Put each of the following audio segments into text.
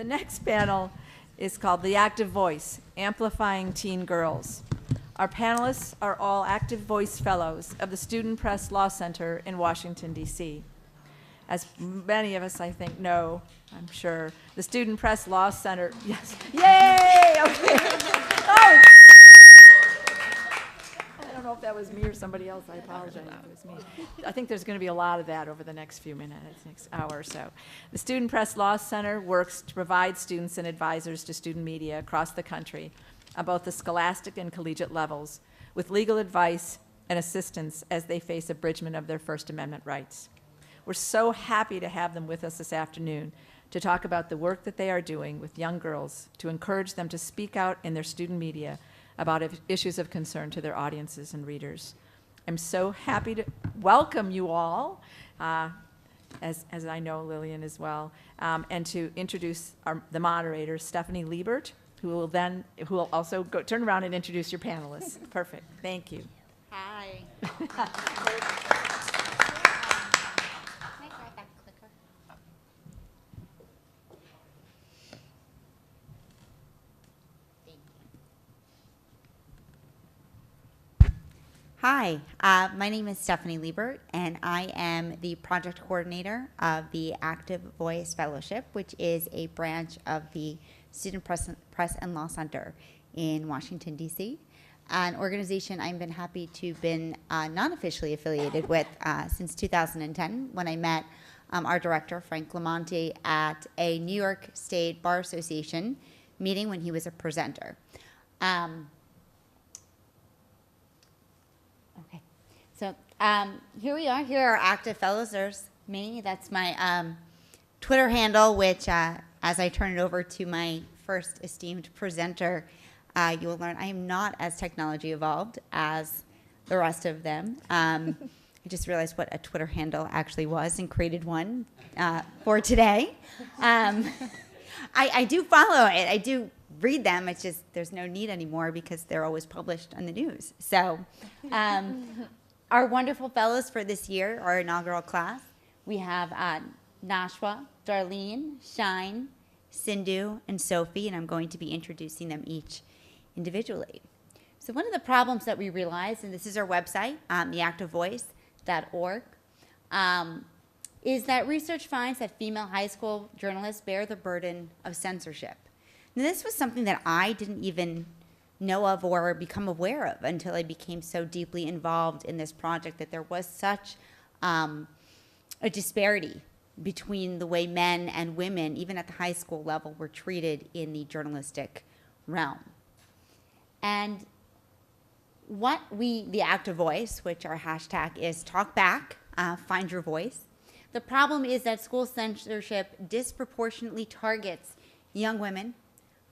The next panel is called The Active Voice, Amplifying Teen Girls. Our panelists are all Active Voice Fellows of the Student Press Law Center in Washington, D.C. As many of us, I think, know, I'm sure, the Student Press Law Center, yes, yay! Okay. Oh. I don't know if that was me or somebody else. I apologize if it was me. I think there's going to be a lot of that over the next few minutes, next hour or so. The Student Press Law Center works to provide students and advisors to student media across the country on both the scholastic and collegiate levels with legal advice and assistance as they face abridgment of their First Amendment rights. We're so happy to have them with us this afternoon to talk about the work that they are doing with young girls to encourage them to speak out in their student media about issues of concern to their audiences and readers. I'm so happy to welcome you all, as I know Lillian as well, and to introduce the moderator, Stephanie Leibert, who will also turn around and introduce your panelists. Perfect. Thank you. Hi. Hi, my name is Stephanie Leibert, and I am the project coordinator of the Active Voice Fellowship, which is a branch of the Student Press and Law Center in Washington, D.C., an organization I've been happy to have been non-officially affiliated with since 2010, when I met our director, Frank Lamonti, at a New York State Bar Association meeting when he was a presenter. So here we are. Here are active fellows. There's me. That's my Twitter handle, which as I turn it over to my first esteemed presenter, you will learn I am not as technology evolved as the rest of them. I just realized what a Twitter handle actually was and created one for today. I do follow it. I do read them. It's just there's no need anymore because they're always published on the news. So our wonderful fellows for this year, our inaugural class, we have Nashwa, Darlene, Shine, Sindhu, and Sophie, and I'm going to be introducing them each individually. So one of the problems that we realized, and this is our website, theactivevoice.org, is that research finds that female high school journalists bear the burden of censorship. Now, this was something that I didn't even know of or become aware of until I became so deeply involved in this project, that there was such a disparity between the way men and women, even at the high school level, were treated in the journalistic realm. And what the Active Voice, which our hashtag is talk back, find your voice. The problem is that school censorship disproportionately targets young women,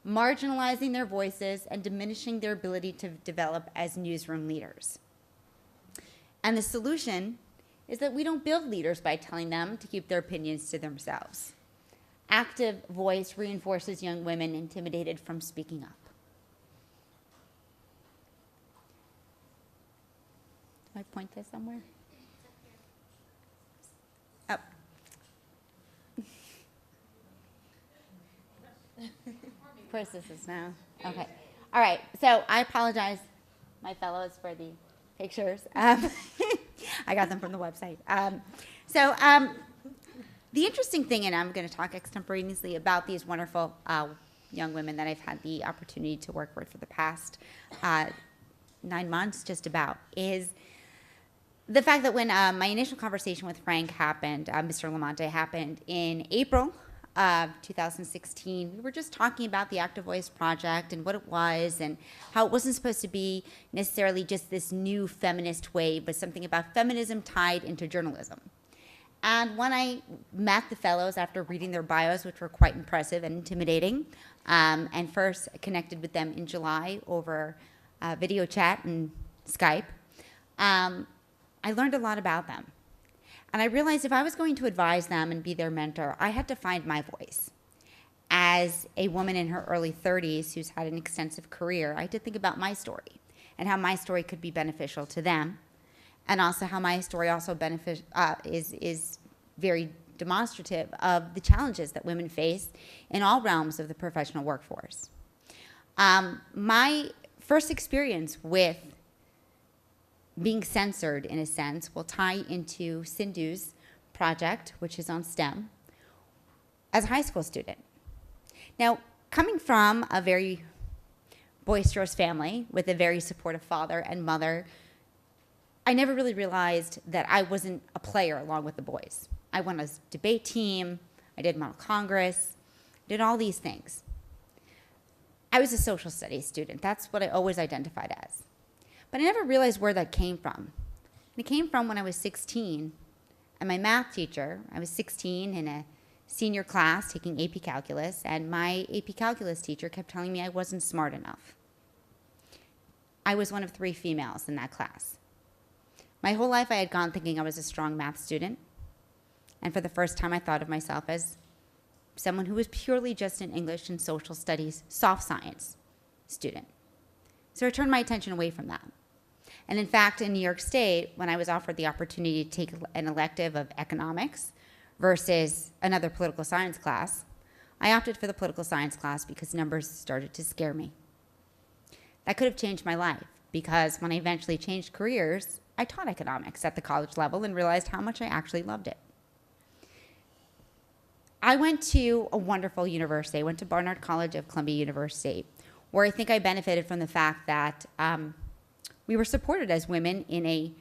marginalizing their voices and diminishing their ability to develop as newsroom leaders. And the solution is that we don't build leaders by telling them to keep their opinions to themselves. Active Voice reinforces young women intimidated from speaking up. Do I point this somewhere? Up. Of course this is now. Okay. All right. So I apologize, my fellows, for the pictures. I got them from the website. The interesting thing, and I'm going to talk extemporaneously about these wonderful young women that I've had the opportunity to work with for the past 9 months, just about, is the fact that when my initial conversation with Frank happened, Mr. Lamonti happened in April of 2016, we were just talking about the Active Voice Project and what it was and how it wasn't supposed to be necessarily just this new feminist wave, but something about feminism tied into journalism. And when I met the fellows after reading their bios, which were quite impressive and intimidating, and first connected with them in July over video chat and Skype, I learned a lot about them. And I realized if I was going to advise them and be their mentor, I had to find my voice. As a woman in her early 30s who's had an extensive career, I had to think about my story and how my story could be beneficial to them, and also how my story also is very demonstrative of the challenges that women face in all realms of the professional workforce. My first experience with being censored, in a sense, will tie into Sindhu's project, which is on STEM, as a high school student. Now, coming from a very boisterous family with a very supportive father and mother, I never really realized that I wasn't a player along with the boys. I went on a debate team, I did Model Congress, did all these things. I was a social studies student. That's what I always identified as. But I never realized where that came from. It came from when I was 16, and my math teacher, I was 16 in a senior class taking AP Calculus, and my AP Calculus teacher kept telling me I wasn't smart enough. I was one of 3 females in that class. My whole life I had gone thinking I was a strong math student, and for the first time I thought of myself as someone who was purely just an English and social studies, soft science student. So I turned my attention away from that. And in fact, in New York State, when I was offered the opportunity to take an elective of economics versus another political science class, I opted for the political science class because numbers started to scare me. That could have changed my life, because when I eventually changed careers, I taught economics at the college level and realized how much I actually loved it. I went to a wonderful university. I went to Barnard College of Columbia University, where I think I benefited from the fact that we were supported as women in a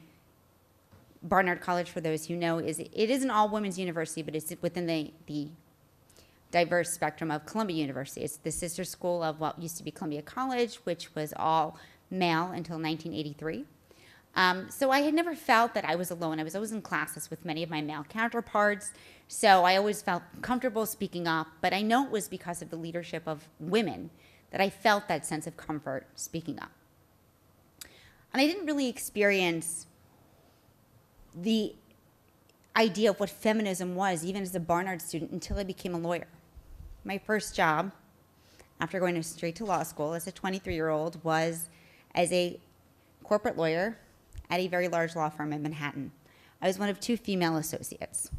Barnard College, for those who know, it isn't all women's university, but it's within the diverse spectrum of Columbia University. It's the sister school of what used to be Columbia College, which was all male until 1983. So I had never felt that I was alone. I was always in classes with many of my male counterparts, so I always felt comfortable speaking up, but I know it was because of the leadership of women that I felt that sense of comfort speaking up. And I didn't really experience the idea of what feminism was, even as a Barnard student, until I became a lawyer. My first job, after going straight to law school as a 23-year-old, was as a corporate lawyer at a very large law firm in Manhattan. I was one of 2 female associates.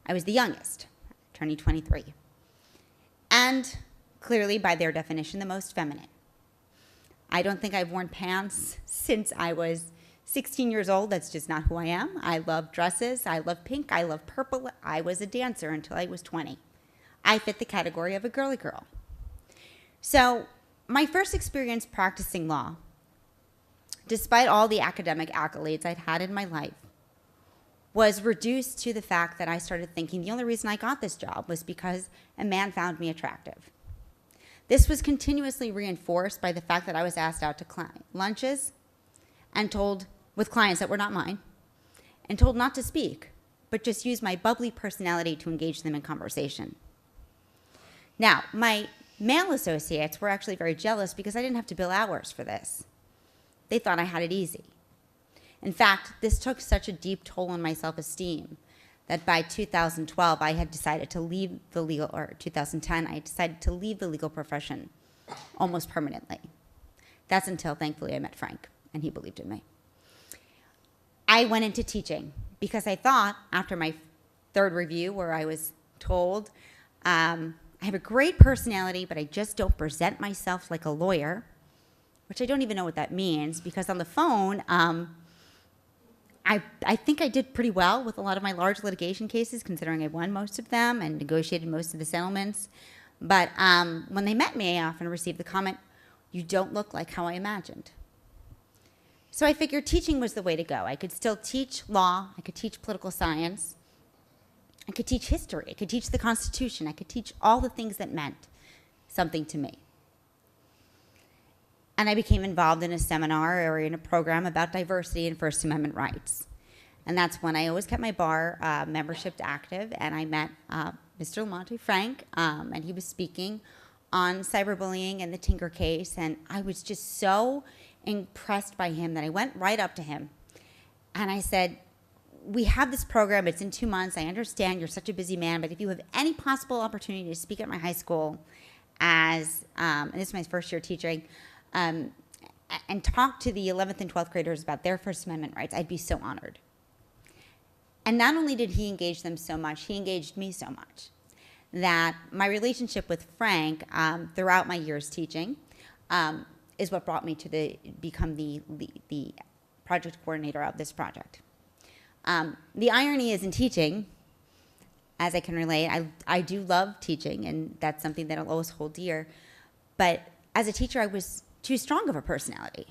I was the youngest, turning 23. And clearly, by their definition, the most feminine. I don't think I've worn pants since I was 16 years old. That's just not who I am. I love dresses. I love pink. I love purple. I was a dancer until I was 20. I fit the category of a girly girl. So my first experience practicing law, despite all the academic accolades I'd had in my life, was reduced to the fact that I started thinking the only reason I got this job was because a man found me attractive. This was continuously reinforced by the fact that I was asked out to lunches and told, with clients that were not mine, and told not to speak, but just use my bubbly personality to engage them in conversation. Now, my male associates were actually very jealous because I didn't have to bill hours for this. They thought I had it easy. In fact, this took such a deep toll on my self-esteem that by 2012, I had decided to leave the legal, or 2010, I decided to leave the legal profession almost permanently. That's until, thankfully, I met Frank, and he believed in me. I went into teaching because I thought, after my 3rd review, where I was told, I have a great personality, but I just don't present myself like a lawyer, which I don't even know what that means, because on the phone, I think I did pretty well with a lot of my large litigation cases, considering I won most of them and negotiated most of the settlements. But when they met me, I often received the comment, "You don't look like how I imagined." So I figured teaching was the way to go. I could still teach law, I could teach political science, I could teach history, I could teach the Constitution, I could teach all the things that meant something to me. And I became involved in a seminar or in a program about diversity and First Amendment rights. And that's when I always kept my bar membership active, and I met Mr. Lamonte Frank, and he was speaking on cyberbullying and the Tinker case, and I was just so impressed by him that I went right up to him, and I said, "We have this program, it's in 2 months, I understand you're such a busy man, but if you have any possible opportunity to speak at my high school as, and this is my first year teaching, and talk to the 11th and 12th graders about their First Amendment rights, I'd be so honored." And not only did he engage them so much, he engaged me so much that my relationship with Frank throughout my years teaching is what brought me to become the project coordinator of this project. The irony is in teaching, as I can relate, I do love teaching, and that's something that I'll always hold dear. But as a teacher, I was too strong of a personality.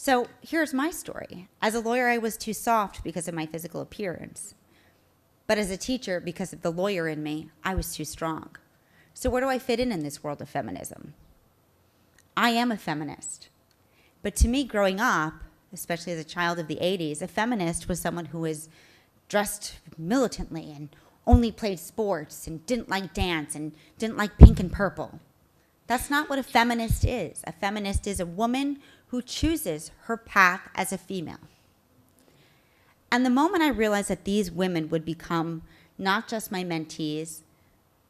So here's my story. As a lawyer, I was too soft because of my physical appearance. But as a teacher, because of the lawyer in me, I was too strong. So where do I fit in this world of feminism? I am a feminist. But to me, growing up, especially as a child of the 80s, a feminist was someone who was dressed militantly and only played sports and didn't like dance and didn't like pink and purple. That's not what a feminist is. A feminist is a woman who chooses her path as a female. And the moment I realized that these women would become not just my mentees,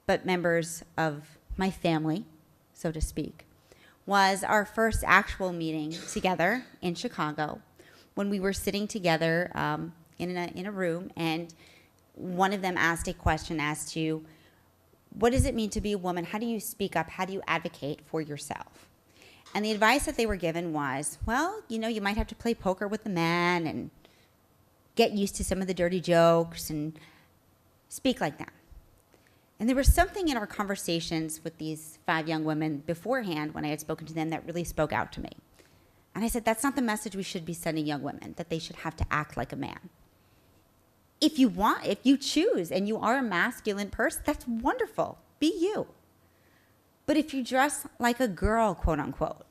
but members of my family, so to speak, was our first actual meeting together in Chicago when we were sitting together in a room, and one of them asked a question as to, what does it mean to be a woman? How do you speak up? How do you advocate for yourself? And the advice that they were given was, well, you know, you might have to play poker with the man and get used to some of the dirty jokes and speak like that. And there was something in our conversations with these 5 young women beforehand when I had spoken to them that really spoke out to me. And I said, that's not the message we should be sending young women, that they should have to act like a man. If you choose and you are a masculine person, that's wonderful. Be you. But if you dress like a girl, quote unquote,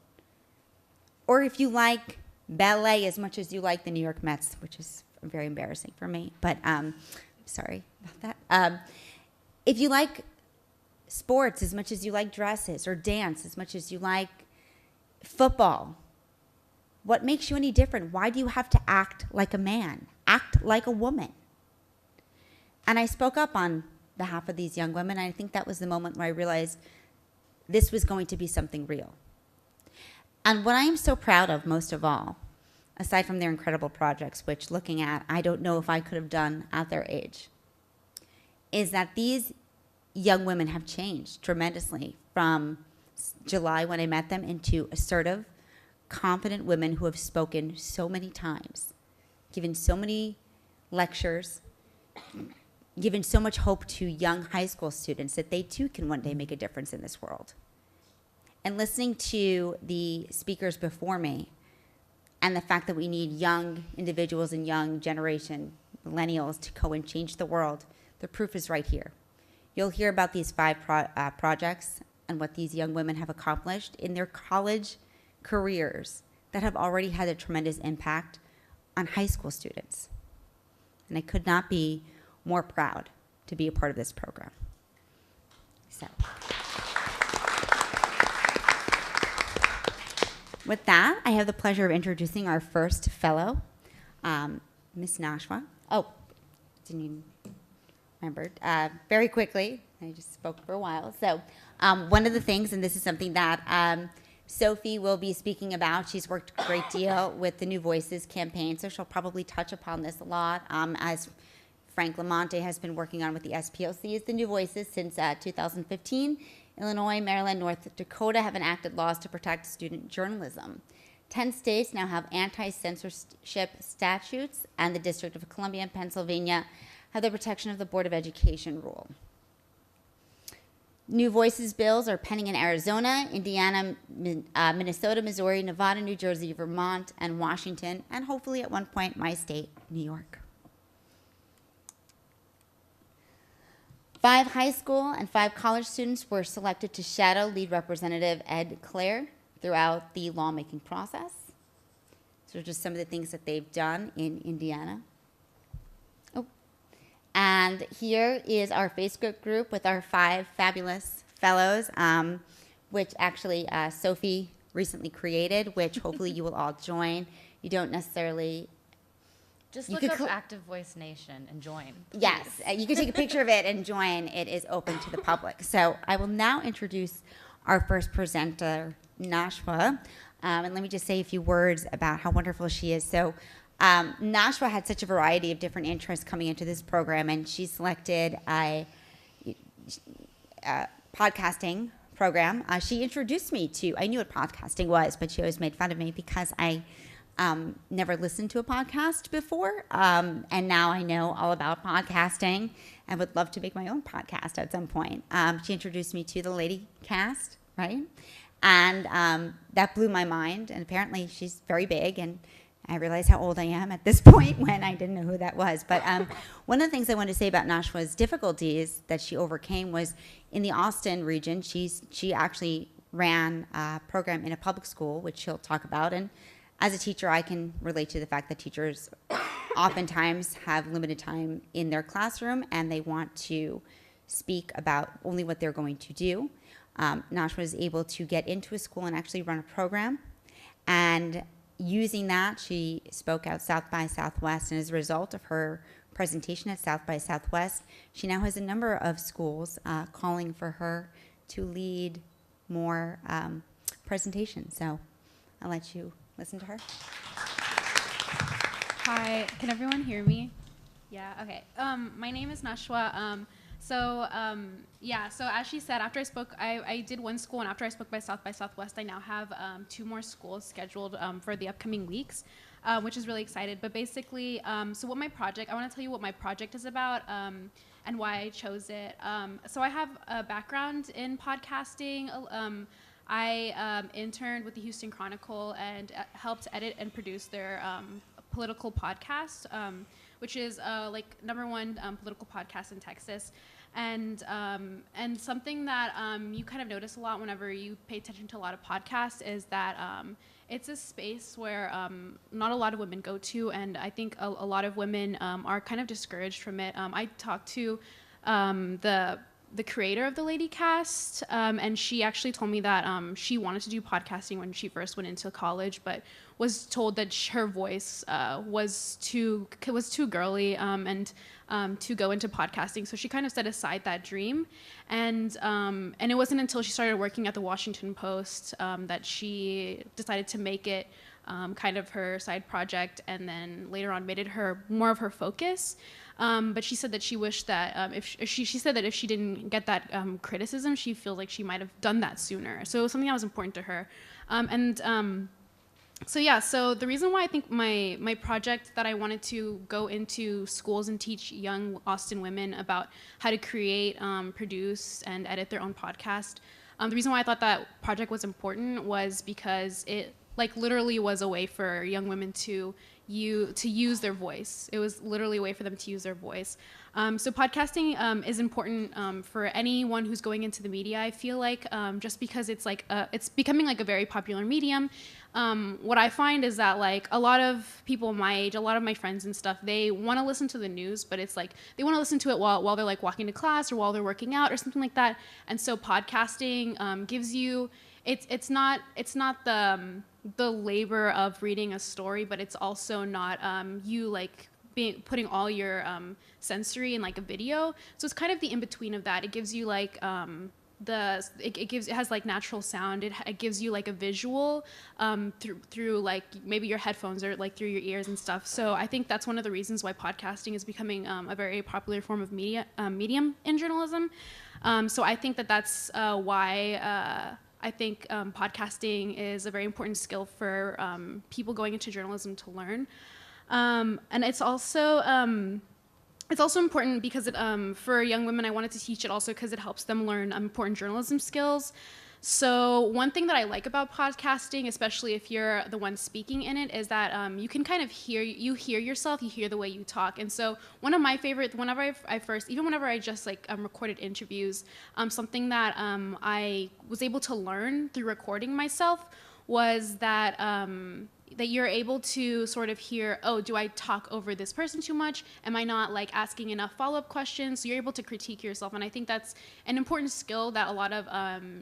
or if you like ballet as much as you like the New York Mets, which is very embarrassing for me, but sorry about that. If you like sports as much as you like dresses, or dance as much as you like football, what makes you any different? Why do you have to act like a man? Act like a woman. And I spoke up on behalf of these young women, and I think that was the moment where I realized this was going to be something real. And what I am so proud of most of all, aside from their incredible projects, which looking at, I don't know if I could have done at their age, is that these young women have changed tremendously from July when I met them into assertive, confident women who have spoken so many times, given so many lectures, given so much hope to young high school students that they too can one day make a difference in this world. And listening to the speakers before me and the fact that we need young individuals and young generation, millennials, to go and change the world, the proof is right here. You'll hear about these 5 projects and what these young women have accomplished in their college careers that have already had a tremendous impact on high school students. And I could not be more proud to be a part of this program. So, with that, I have the pleasure of introducing our first fellow, Miss Nashwa. Oh, didn't even remember. Very quickly, I just spoke for a while. So, one of the things, and this is something that Sophie will be speaking about. She's worked a great deal with the New Voices campaign, so she'll probably touch upon this a lot, as Frank Lamonte has been working on with the SPLC is the New Voices since 2015. Illinois, Maryland, North Dakota have enacted laws to protect student journalism. 10 states now have anti-censorship statutes, and the District of Columbia and Pennsylvania have the protection of the Board of Education rule. New Voices bills are pending in Arizona, Indiana, Minnesota, Missouri, Nevada, New Jersey, Vermont, and Washington, and hopefully at one point my state, New York. 5 high school and 5 college students were selected to shadow lead representative Ed Clare throughout the lawmaking process. So just some of the things that they've done in Indiana. Oh. And here is our Facebook group with our 5 fabulous fellows, which actually Sophie recently created, which hopefully you will all join. You don't necessarily... Just look up Active Voice Nation and join. Please. Yes, you can take a picture of it and join. It is open to the public. So I will now introduce our first presenter, Nashwa. And let me just say a few words about how wonderful she is. So Nashwa had such a variety of different interests coming into this program, and she selected a podcasting program. She introduced me to, I knew what podcasting was, but she always made fun of me because I never listened to a podcast before. And now I know all about podcasting and would love to make my own podcast at some point. She introduced me to the Lady Cast, right? And that blew my mind. And apparently she's very big, and I realize how old I am at this point when I didn't know who that was. But one of the things I want to say about Nashwa's difficulties that she overcame was in the Austin region. She actually ran a program in a public school, which she'll talk about. And as a teacher, I can relate to the fact that teachers oftentimes have limited time in their classroom, and they want to speak about only what they're going to do. Nashwa was able to get into a school and actually run a program. And using that, she spoke out South by Southwest, and as a result of her presentation at South by Southwest, she now has a number of schools calling for her to lead more presentations. So I'll let you listen to her. Hi, can everyone hear me? Yeah, okay. My name is Nashwa. So as she said, after I spoke, I did one school, and after I spoke by Southwest, I now have 2 more schools scheduled for the upcoming weeks, which is really excited. But basically, so what my project, I want to tell you what my project is about and why I chose it. So I have a background in podcasting. I interned with the Houston Chronicle and helped edit and produce their political podcast, which is like #1 political podcast in Texas. And something that you kind of notice a lot whenever you pay attention to a lot of podcasts is that it's a space where not a lot of women go to, and I think a lot of women are kind of discouraged from it. I talked to the creator of the Lady Cast, and she actually told me that she wanted to do podcasting when she first went into college, but was told that her voice was too girly and to go into podcasting. So she kind of set aside that dream, and it wasn't until she started working at the Washington Post that she decided to make it kind of her side project, and then later on made it her more of her focus. But she said that she wished that she said that if she didn't get that criticism, she feels like she might have done that sooner. So it was something that was important to her. So the reason why I think my project that I wanted to go into schools and teach young Austin women about how to create, produce, and edit their own podcast, the reason why I thought that project was important was because it literally was a way for young women to use their voice. It was literally a way for them to use their voice. So podcasting is important for anyone who's going into the media. I feel like just because it's it's becoming like a very popular medium. What I find is that a lot of people my age, a lot of my friends and stuff, they want to listen to the news, but it's they want to listen to it while they're walking to class or while they're working out or something like that. And so podcasting gives you it's not the labor of reading a story, but it's also not you putting all your sensory in a video. So it's kind of the in between of that. It gives you it has natural sound. It gives you a visual through maybe your headphones or through your ears and stuff. So I think that's one of the reasons why podcasting is becoming a very popular form of medium in journalism. So I think that's why I think podcasting is a very important skill for people going into journalism to learn. And it's also important because for young women, I wanted to teach it also because it helps them learn important journalism skills. So one thing that I like about podcasting, especially if you're the one speaking in it, is that you can kind of hear yourself, you hear the way you talk. And so one of my favorite, whenever I just recorded interviews, something that I was able to learn through recording myself was that that you're able to sort of hear, oh, do I talk over this person too much? Am I not asking enough follow-up questions? So you're able to critique yourself. And I think that's an important skill that a lot of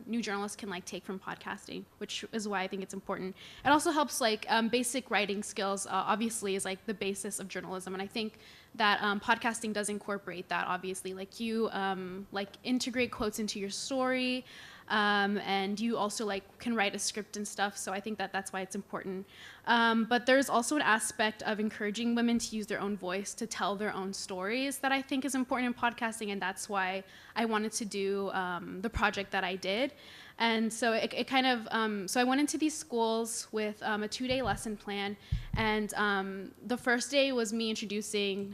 new journalists can take from podcasting, which is why I think it's important. It also helps basic writing skills, obviously, is the basis of journalism. And I think that podcasting does incorporate that, obviously. You integrate quotes into your story. and you also like can write a script and stuff. So I think that that's why it's important. But there's also an aspect of encouraging women to use their own voice to tell their own stories that I think is important in podcasting, and that's why I wanted to do the project that I did. And so it kind of, so I went into these schools with a 2-day lesson plan, and the first day was me introducing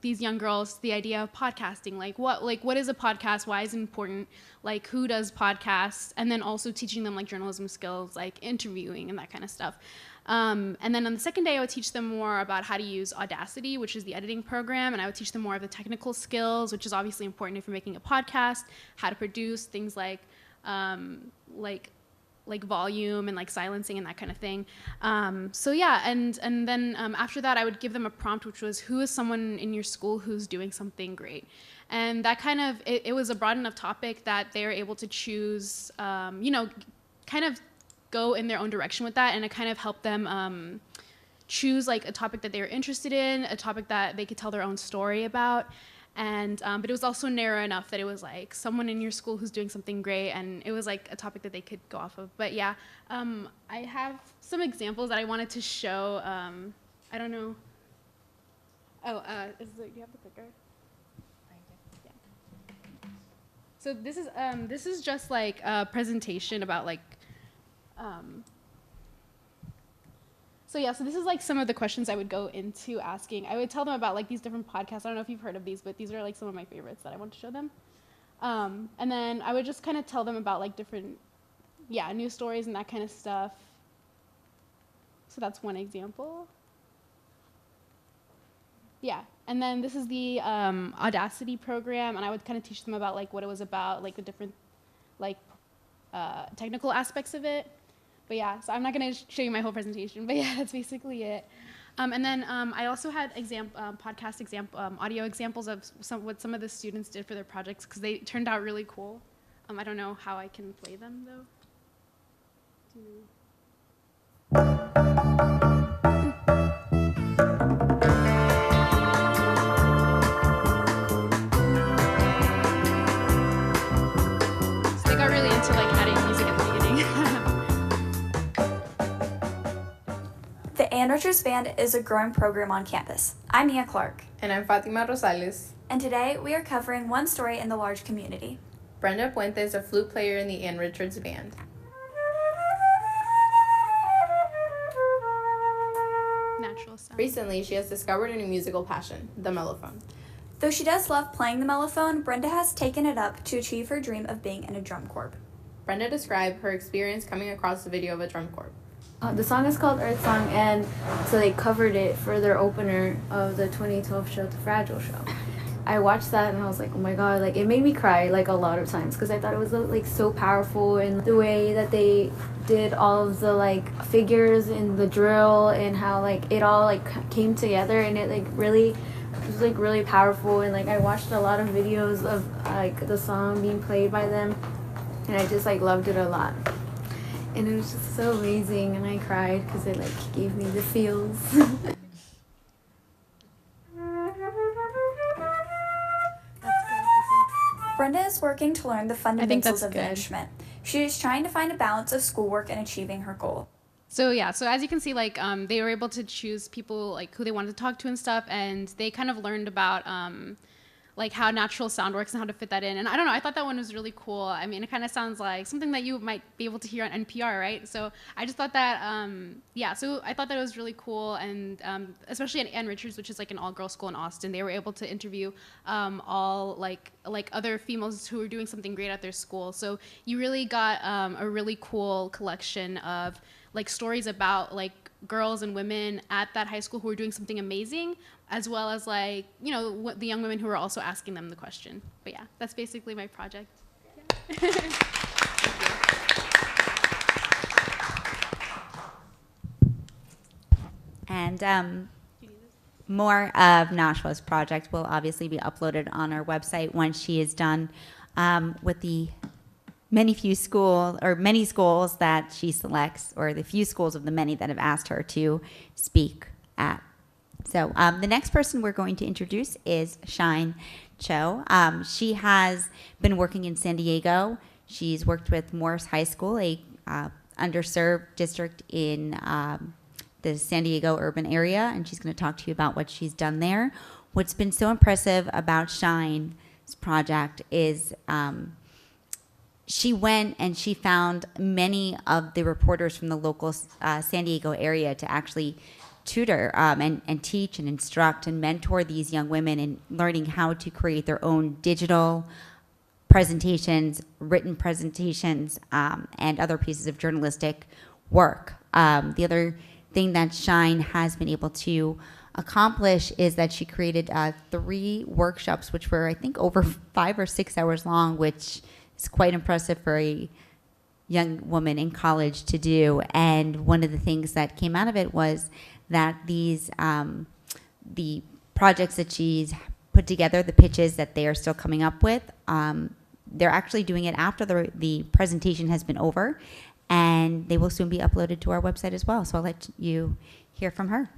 these young girls to the idea of podcasting, like what is a podcast, why is it important, like who does podcasts, and then also teaching them like journalism skills, like interviewing and that kind of stuff. And then on the second day, I would teach them more about how to use Audacity, which is the editing program, and I would teach them more of the technical skills, which is obviously important if you're making a podcast, how to produce things like volume and like silencing and that kind of thing. So yeah, and then after that, I would give them a prompt, which was, who is someone in your school who's doing something great? And that kind of, it was a broad enough topic that they were able to choose, kind of go in their own direction with that, and it kind of helped them choose like a topic that they were interested in, a topic that they could tell their own story about. And but it was also narrow enough that it was like someone in your school who's doing something great, and it was like a topic that they could go off of. But yeah, I have some examples that I wanted to show. I don't know. Oh, do you have the clicker? Yeah. So this is just like a presentation about like. So yeah, so this is like some of the questions I would go into asking. I would tell them about like these different podcasts. I don't know if you've heard of these, but these are like some of my favorites that I want to show them. And then I would just kind of tell them about like different, news stories and that kind of stuff. So that's one example. Yeah, and then this is the Audacity program, and I would kind of teach them about like what it was about, like the different like technical aspects of it. But yeah, so I'm not going to show you my whole presentation, but yeah, that's basically it. And then I also had audio examples of what some of the students did for their projects, because they turned out really cool. I don't know how I can play them though. So they got really into like adding music at the beginning. The Ann Richards Band is a growing program on campus. I'm Mia Clark. And I'm Fatima Rosales. And today we are covering one story in the large community. Brenda Puente is a flute player in the Ann Richards Band. Natural sound. Recently, she has discovered a new musical passion, the mellophone. Though she does love playing the mellophone, Brenda has taken it up to achieve her dream of being in a drum corps. Brenda described her experience coming across the video of a drum corps. The song is called Earth Song, and so they covered it for their opener of the 2012 show, The Fragile Show. I watched that and I was like, oh my god, like it made me cry like a lot of times, because I thought it was like so powerful, and the way that they did all of the like figures in the drill and how like it all like came together, and it like really, it was like really powerful. And like I watched a lot of videos of like the song being played by them, and I just like loved it a lot. And it was just so amazing, and I cried because it like gave me the feels. Brenda is working to learn the fundamentals of the good. instrument. She is trying to find a balance of schoolwork and achieving her goal. So yeah, so as you can see, like they were able to choose people like who they wanted to talk to and stuff, and they kind of learned about like how natural sound works and how to fit that in. And I don't know, I thought that one was really cool. I mean, it kind of sounds like something that you might be able to hear on NPR, right? So I just thought that, so I thought that it was really cool. And especially at Ann Richards, which is like an all-girls school in Austin, they were able to interview all like other females who were doing something great at their school. So you really got a really cool collection of like stories about like girls and women at that high school who were doing something amazing, as well as like, you know, the young women who were also asking them the question. But yeah, that's basically my project. Yeah. And more of Nashwa's project will obviously be uploaded on our website once she is done with the many schools that she selects, or the few schools of the many that have asked her to speak at. So the next person we're going to introduce is Shine Cho. She has been working in San Diego. She's worked with Morris High School, a underserved district in the San Diego urban area, and she's going to talk to you about what she's done there. What's been so impressive about Shine's project is she went and she found many of the reporters from the local San Diego area to actually tutor and teach and instruct and mentor these young women in learning how to create their own digital presentations, written presentations, and other pieces of journalistic work. The other thing that Shine has been able to accomplish is that she created 3 workshops, which were, I think, over 5 or 6 hours long, which is quite impressive for a young woman in college to do. And one of the things that came out of it was that these the projects that she's put together, the pitches that they are still coming up with, they're actually doing it after the presentation has been over, and they will soon be uploaded to our website as well. So I'll let you hear from her.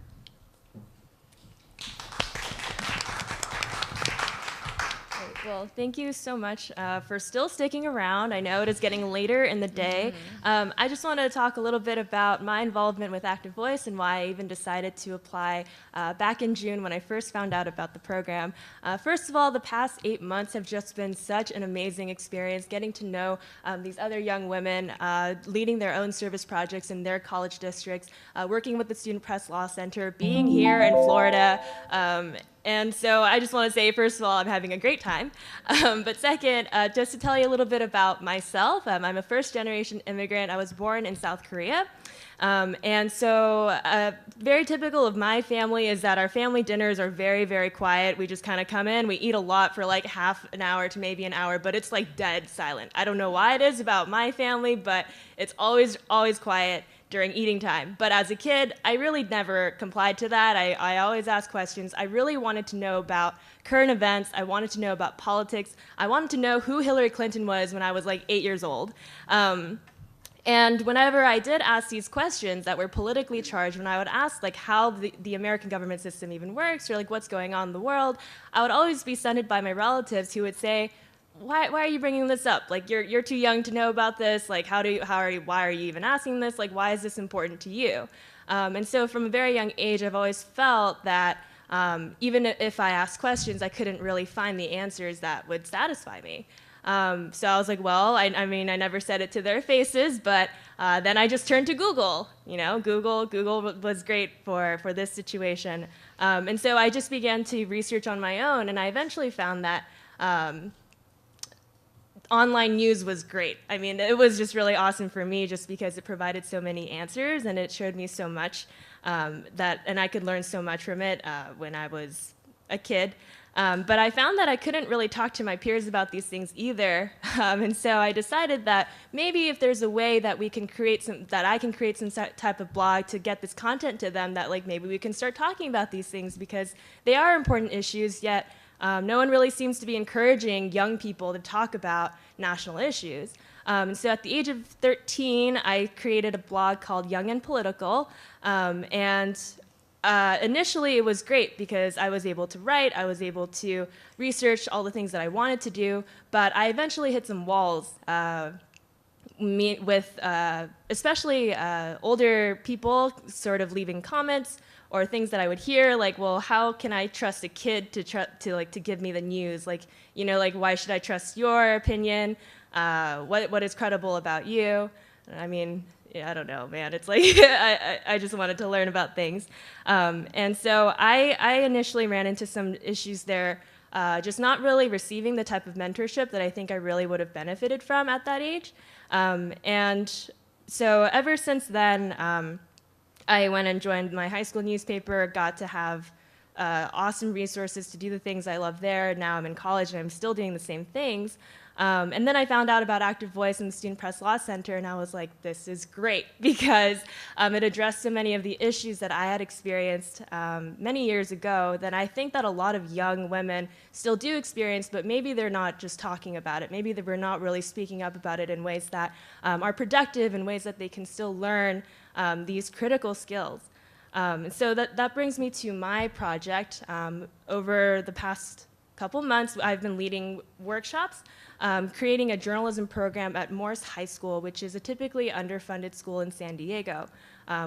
Well, thank you so much for still sticking around. I know it is getting later in the day. I just wanted to talk a little bit about my involvement with Active Voice and why I even decided to apply back in June when I first found out about the program. First of all, the past 8 months have just been such an amazing experience, getting to know these other young women, leading their own service projects in their college districts, working with the Student Press Law Center, being here in Florida, and so I just want to say, first of all, I'm having a great time. But second, just to tell you a little bit about myself, I'm a first-generation immigrant. I was born in South Korea. And so very typical of my family is that our family dinners are very, very quiet. We just kind of come in. We eat a lot for like half an hour to maybe an hour, but it's like dead silent. I don't know why it is about my family, but it's always quiet during eating time. But as a kid, I really never complied to that. I always asked questions. I really wanted to know about current events. I wanted to know about politics. I wanted to know who Hillary Clinton was when I was like 8 years old. And whenever I did ask these questions that were politically charged, when I would ask like how the American government system even works or like what's going on in the world, I would always be stunted by my relatives who would say, why are you bringing this up? Like, you're too young to know about this. Like, why are you even asking this? Like, why is this important to you? And so from a very young age, I've always felt that even if I asked questions, I couldn't really find the answers that would satisfy me. So I was like, well, I mean, I never said it to their faces, but then I just turned to Google. You know, Google was great for this situation. And so I just began to research on my own, and I eventually found that online news was great. I mean, it was just really awesome for me just because it provided so many answers and it showed me so much and I could learn so much from it when I was a kid. But I found that I couldn't really talk to my peers about these things either. And so I decided that maybe if there's a way that I can create some type of blog to get this content to them, that like maybe we can start talking about these things because they are important issues, yet no one really seems to be encouraging young people to talk about national issues. So at the age of 13, I created a blog called Young and Political. Initially, it was great because I was able to write, I was able to research all the things that I wanted to do, but I eventually hit some walls with especially older people sort of leaving comments or things that I would hear, like, well, how can I trust a kid to give me the news? Like, you know, like, why should I trust your opinion? What is credible about you? I mean, yeah, I don't know, man. It's like I just wanted to learn about things, and so I initially ran into some issues there, just not really receiving the type of mentorship that I think I really would have benefited from at that age, and so ever since then. I went and joined my high school newspaper, got to have awesome resources to do the things I love there. Now I'm in college and I'm still doing the same things. And then I found out about Active Voice and the Student Press Law Center, and I was like, this is great, because it addressed so many of the issues that I had experienced many years ago that I think that a lot of young women still do experience, but maybe they're not just talking about it. Maybe we're not really speaking up about it in ways that are productive, in ways that they can still learn these critical skills. So that brings me to my project. Over the past couple months, I've been leading workshops, creating a journalism program at Morse High School, which is a typically underfunded school in San Diego,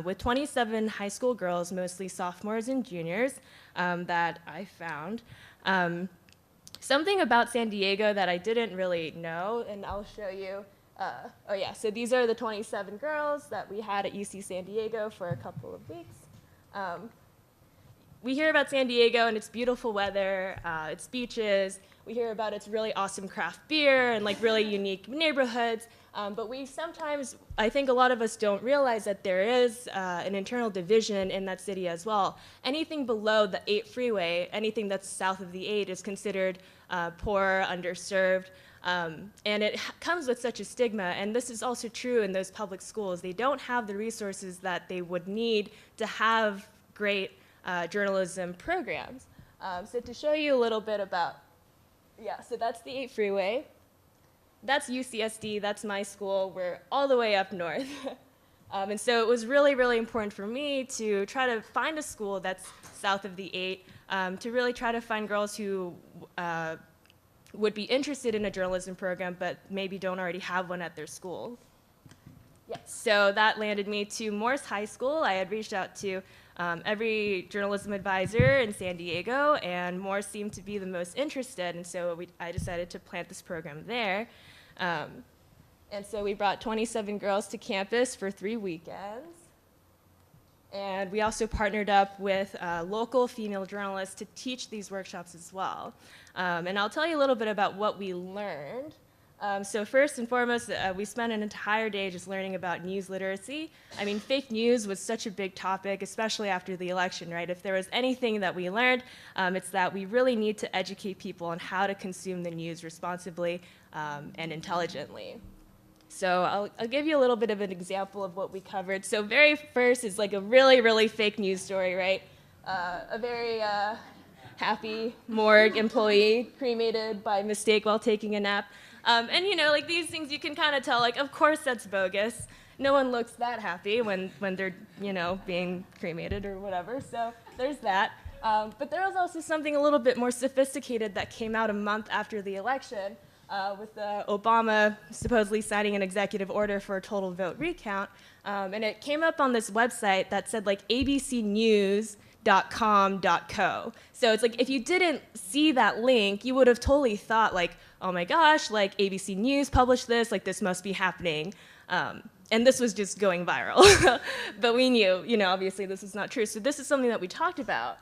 with 27 high school girls, mostly sophomores and juniors, that I found. Something about San Diego that I didn't really know, and I'll show you. Oh yeah, so these are the 27 girls that we had at UC San Diego for a couple of weeks. We hear about San Diego and its beautiful weather, its beaches. We hear about its really awesome craft beer and like really unique neighborhoods. But we sometimes, I think a lot of us don't realize that there is an internal division in that city as well. Anything below the 8 freeway, anything that's south of the 8 is considered poor, underserved. And it comes with such a stigma, and this is also true in those public schools. They don't have the resources that they would need to have great journalism programs. So to show you a little bit about, so that's the 8 freeway. That's UCSD, that's my school. We're all the way up north. And so it was really, really important for me to try to find a school that's south of the 8, to really try to find girls who would be interested in a journalism program, but maybe don't already have one at their school. So that landed me to Morse High School. I had reached out to every journalism advisor in San Diego, and Morse seemed to be the most interested, and so I decided to plant this program there. And so we brought 27 girls to campus for 3 weekends. And we also partnered up with local female journalists to teach these workshops as well. And I'll tell you a little bit about what we learned. So first and foremost, we spent an entire day just learning about news literacy. I mean, fake news was such a big topic, especially after the election, right? If there was anything that we learned, it's that we really need to educate people on how to consume the news responsibly and intelligently. So I'll give you a little bit of an example of what we covered. So very first is like a really, really fake news story, right? A very happy morgue employee cremated by mistake while taking a nap. And you know, like these things you can kind of tell, like, of course that's bogus. No one looks that happy when they're, you know, being cremated or whatever. So there's that. But there was also something a little bit more sophisticated that came out a month after the election, with Obama supposedly signing an executive order for a total vote recount. And it came up on this website that said like abcnews.com.co. So it's like if you didn't see that link, you would have totally thought like, oh my gosh, like ABC News published this, like this must be happening. And this was just going viral. But we knew, you know, obviously this is not true. So this is something that we talked about.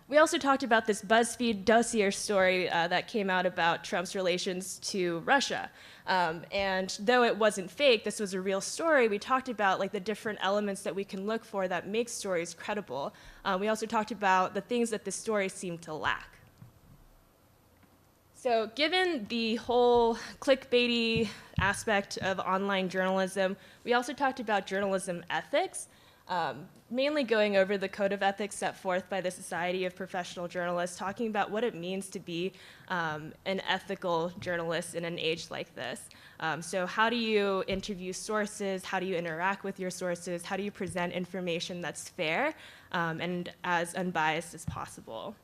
We also talked about this BuzzFeed dossier story that came out about Trump's relations to Russia. And though it wasn't fake, this was a real story, we talked about like the different elements that we can look for that make stories credible. We also talked about the things that the story seemed to lack. So given the whole clickbaity aspect of online journalism, we also talked about journalism ethics. Mainly going over the code of ethics set forth by the Society of Professional Journalists, talking about what it means to be an ethical journalist in an age like this. So how do you interview sources? How do you interact with your sources? How do you present information that's fair and as unbiased as possible?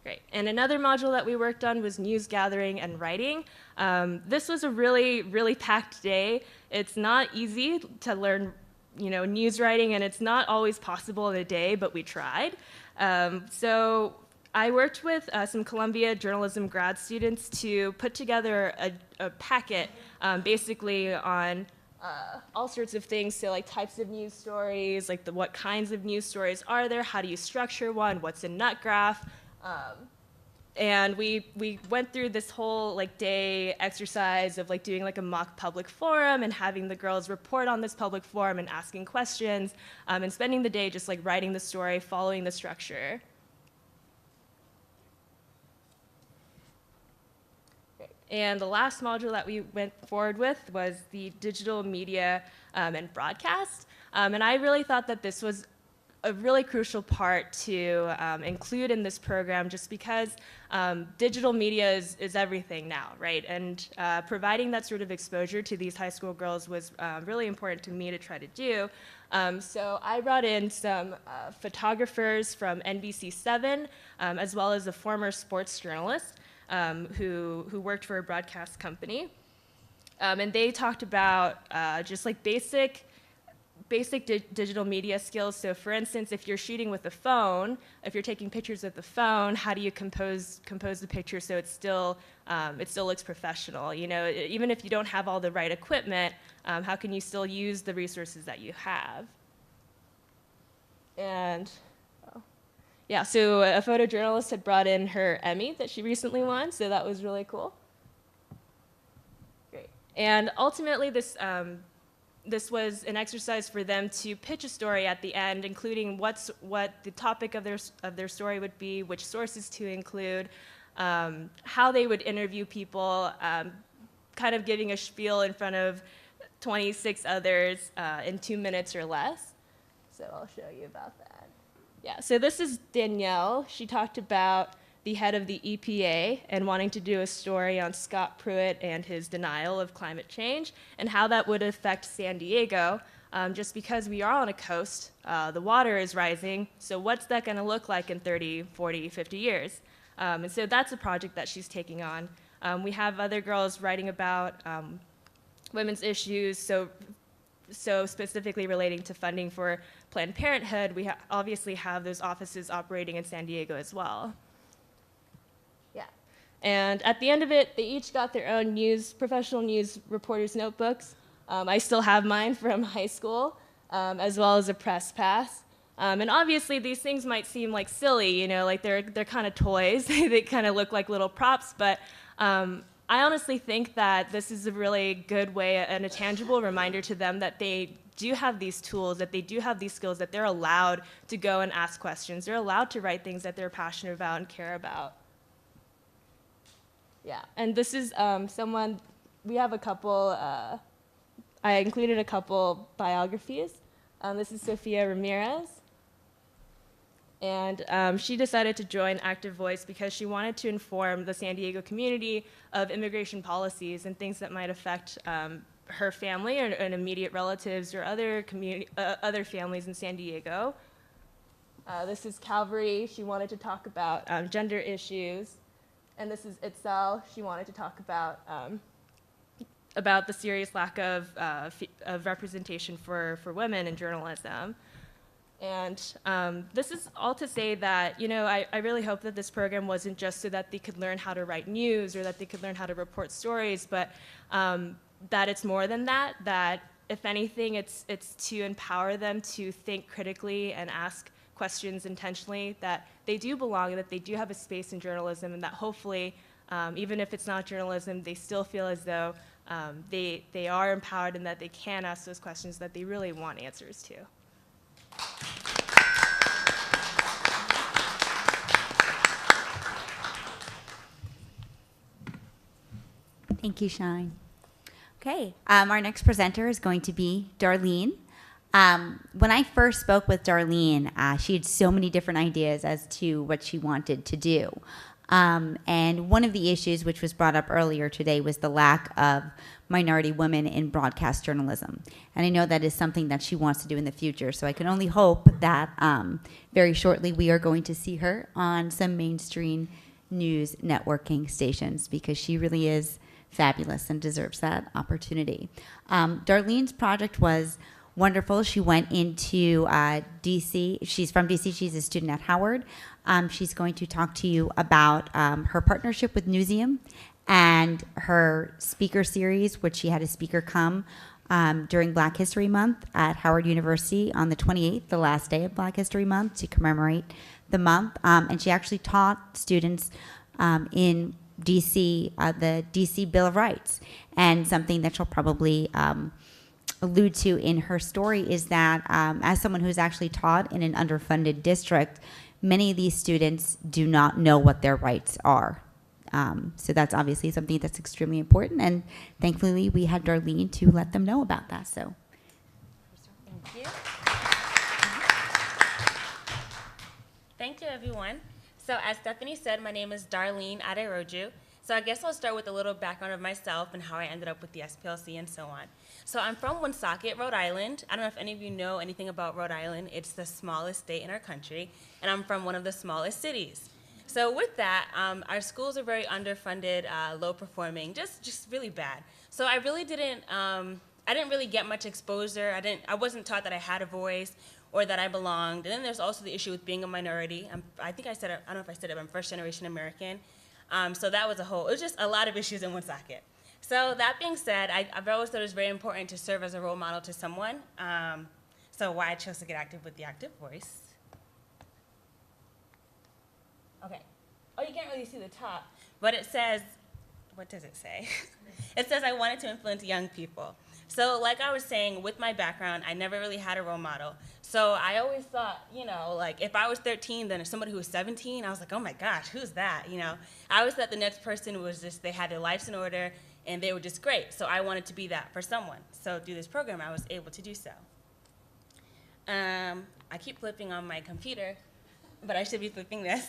Great. And another module that we worked on was news gathering and writing. This was a really, really packed day. It's not easy to learn, you know, news writing, and it's not always possible in a day, but we tried. So I worked with some Columbia journalism grad students to put together a packet basically on all sorts of things, so like types of news stories, like what kinds of news stories are there, how do you structure one, what's a nut graph, and we went through this whole like day exercise of like doing like a mock public forum and having the girls report on this public forum and asking questions and spending the day just like writing the story, following the structure. Great. And the last module that we went forward with was the digital media and broadcast. And I really thought that this was a really crucial part to include in this program just because digital media is everything now, right? And providing that sort of exposure to these high school girls was really important to me to try to do. So I brought in some photographers from NBC7, as well as a former sports journalist who worked for a broadcast company. And they talked about just like basic digital media skills. So for instance, if you're shooting with a phone, if you're taking pictures with the phone, how do you compose the picture so it still looks professional? You know, even if you don't have all the right equipment, how can you still use the resources that you have? And yeah, so a photojournalist had brought in her Emmy that she recently won, so that was really cool. Great. And ultimately, this was an exercise for them to pitch a story at the end, including what the topic of their story would be, which sources to include, how they would interview people, kind of giving a spiel in front of 26 others in 2 minutes or less. So I'll show you about that. Yeah, so this is Danielle. She talked about the head of the EPA and wanting to do a story on Scott Pruitt and his denial of climate change and how that would affect San Diego. Just because we are on a coast, the water is rising, so what's that going to look like in 30, 40, 50 years? And so that's a project that she's taking on. We have other girls writing about women's issues, so specifically relating to funding for Planned Parenthood. We obviously have those offices operating in San Diego as well. Yeah. And at the end of it, they each got their own professional news reporters' notebooks. I still have mine from high school, as well as a press pass. And obviously, these things might seem like silly, you know, like they're kind of toys. They kind of look like little props, but I honestly think that this is a really good way and a tangible reminder to them that they do have these tools, that they do have these skills, that they're allowed to go and ask questions. They're allowed to write things that they're passionate about and care about. Yeah, and this is someone, we have a couple, I included a couple biographies. This is Sophia Ramirez. And she decided to join Active Voice because she wanted to inform the San Diego community of immigration policies and things that might affect her family and immediate relatives or other families in San Diego. This is Calvary. She wanted to talk about gender issues. And this is Itzel. She wanted to talk about the serious lack of representation for women in journalism. And this is all to say that, you know, I really hope that this program wasn't just so that they could learn how to write news or that they could learn how to report stories, but that it's more than that, that if anything, it's to empower them to think critically and ask questions intentionally, that they do belong and that they do have a space in journalism, and that hopefully, even if it's not journalism, they still feel as though they are empowered and that they can ask those questions that they really want answers to. Thank you, Shine. Okay, our next presenter is going to be Darlene. When I first spoke with Darlene, she had so many different ideas as to what she wanted to do. And one of the issues which was brought up earlier today was the lack of minority women in broadcast journalism. And I know that is something that she wants to do in the future. So I can only hope that very shortly we are going to see her on some mainstream news networking stations, because she really is fabulous and deserves that opportunity. Darlene's project was wonderful. She went into DC. She's from DC. She's a student at Howard. She's going to talk to you about her partnership with Newseum and her speaker series, which she had a speaker come during Black History Month at Howard University on the 28th, the last day of Black History Month, to commemorate the month. And she actually taught students in DC, the DC Bill of Rights. And something that she'll probably allude to in her story is that as someone who's actually taught in an underfunded district, many of these students do not know what their rights are. So that's obviously something that's extremely important, and thankfully we had Darlene to let them know about that. So, thank you. Thank you, everyone. So as Stephanie said, my name is Darlene Aderoju. So I guess I'll start with a little background of myself and how I ended up with the SPLC and so on. So I'm from Woonsocket, Rhode Island. I don't know if any of you know anything about Rhode Island. It's the smallest state in our country, and I'm from one of the smallest cities. So with that, our schools are very underfunded, low performing, just really bad. So I really didn't, I didn't really get much exposure. I wasn't taught that I had a voice or that I belonged. And then there's also the issue with being a minority. I think I said it, I don't know if I said it, but I'm first generation American. So that was it was just a lot of issues in Woonsocket. So that being said, I've always thought it was very important to serve as a role model to someone. So why I chose to get active with the active voice. Okay. Oh, you can't really see the top, but it says, what does it say? It says I wanted to influence young people. So like I was saying, with my background, I never really had a role model. So I always thought, you know, like if I was 13, then if somebody who was 17, I was like, oh my gosh, who's that? You know, I always thought the next person was just, they had their lives in order and they were just great. So I wanted to be that for someone. So through this program, I was able to do so. I keep flipping on my computer, but I should be flipping this.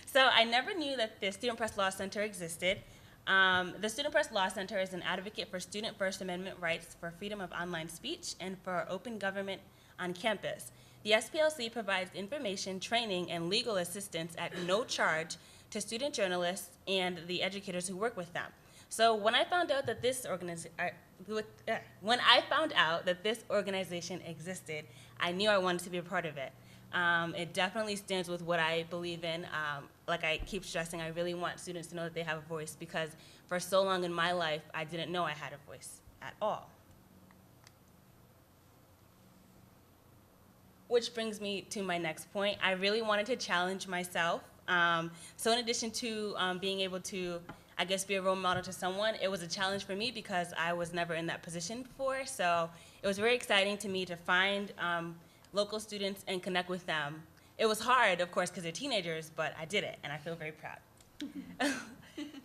So I never knew that the Student Press Law Center existed. The Student Press Law Center is an advocate for student First Amendment rights for freedom of online speech and for open government on campus. The SPLC provides information, training, and legal assistance at no charge to student journalists and the educators who work with them. So when I found out that this organization existed, I knew I wanted to be a part of it. It definitely stands with what I believe in. Like I keep stressing, I really want students to know that they have a voice because for so long in my life, I didn't know I had a voice at all. Which brings me to my next point. I really wanted to challenge myself. So in addition to being able to, I guess, be a role model to someone, it was a challenge for me because I was never in that position before. So it was very exciting to me to find local students and connect with them. It was hard, of course, because they're teenagers, but I did it, and I feel very proud.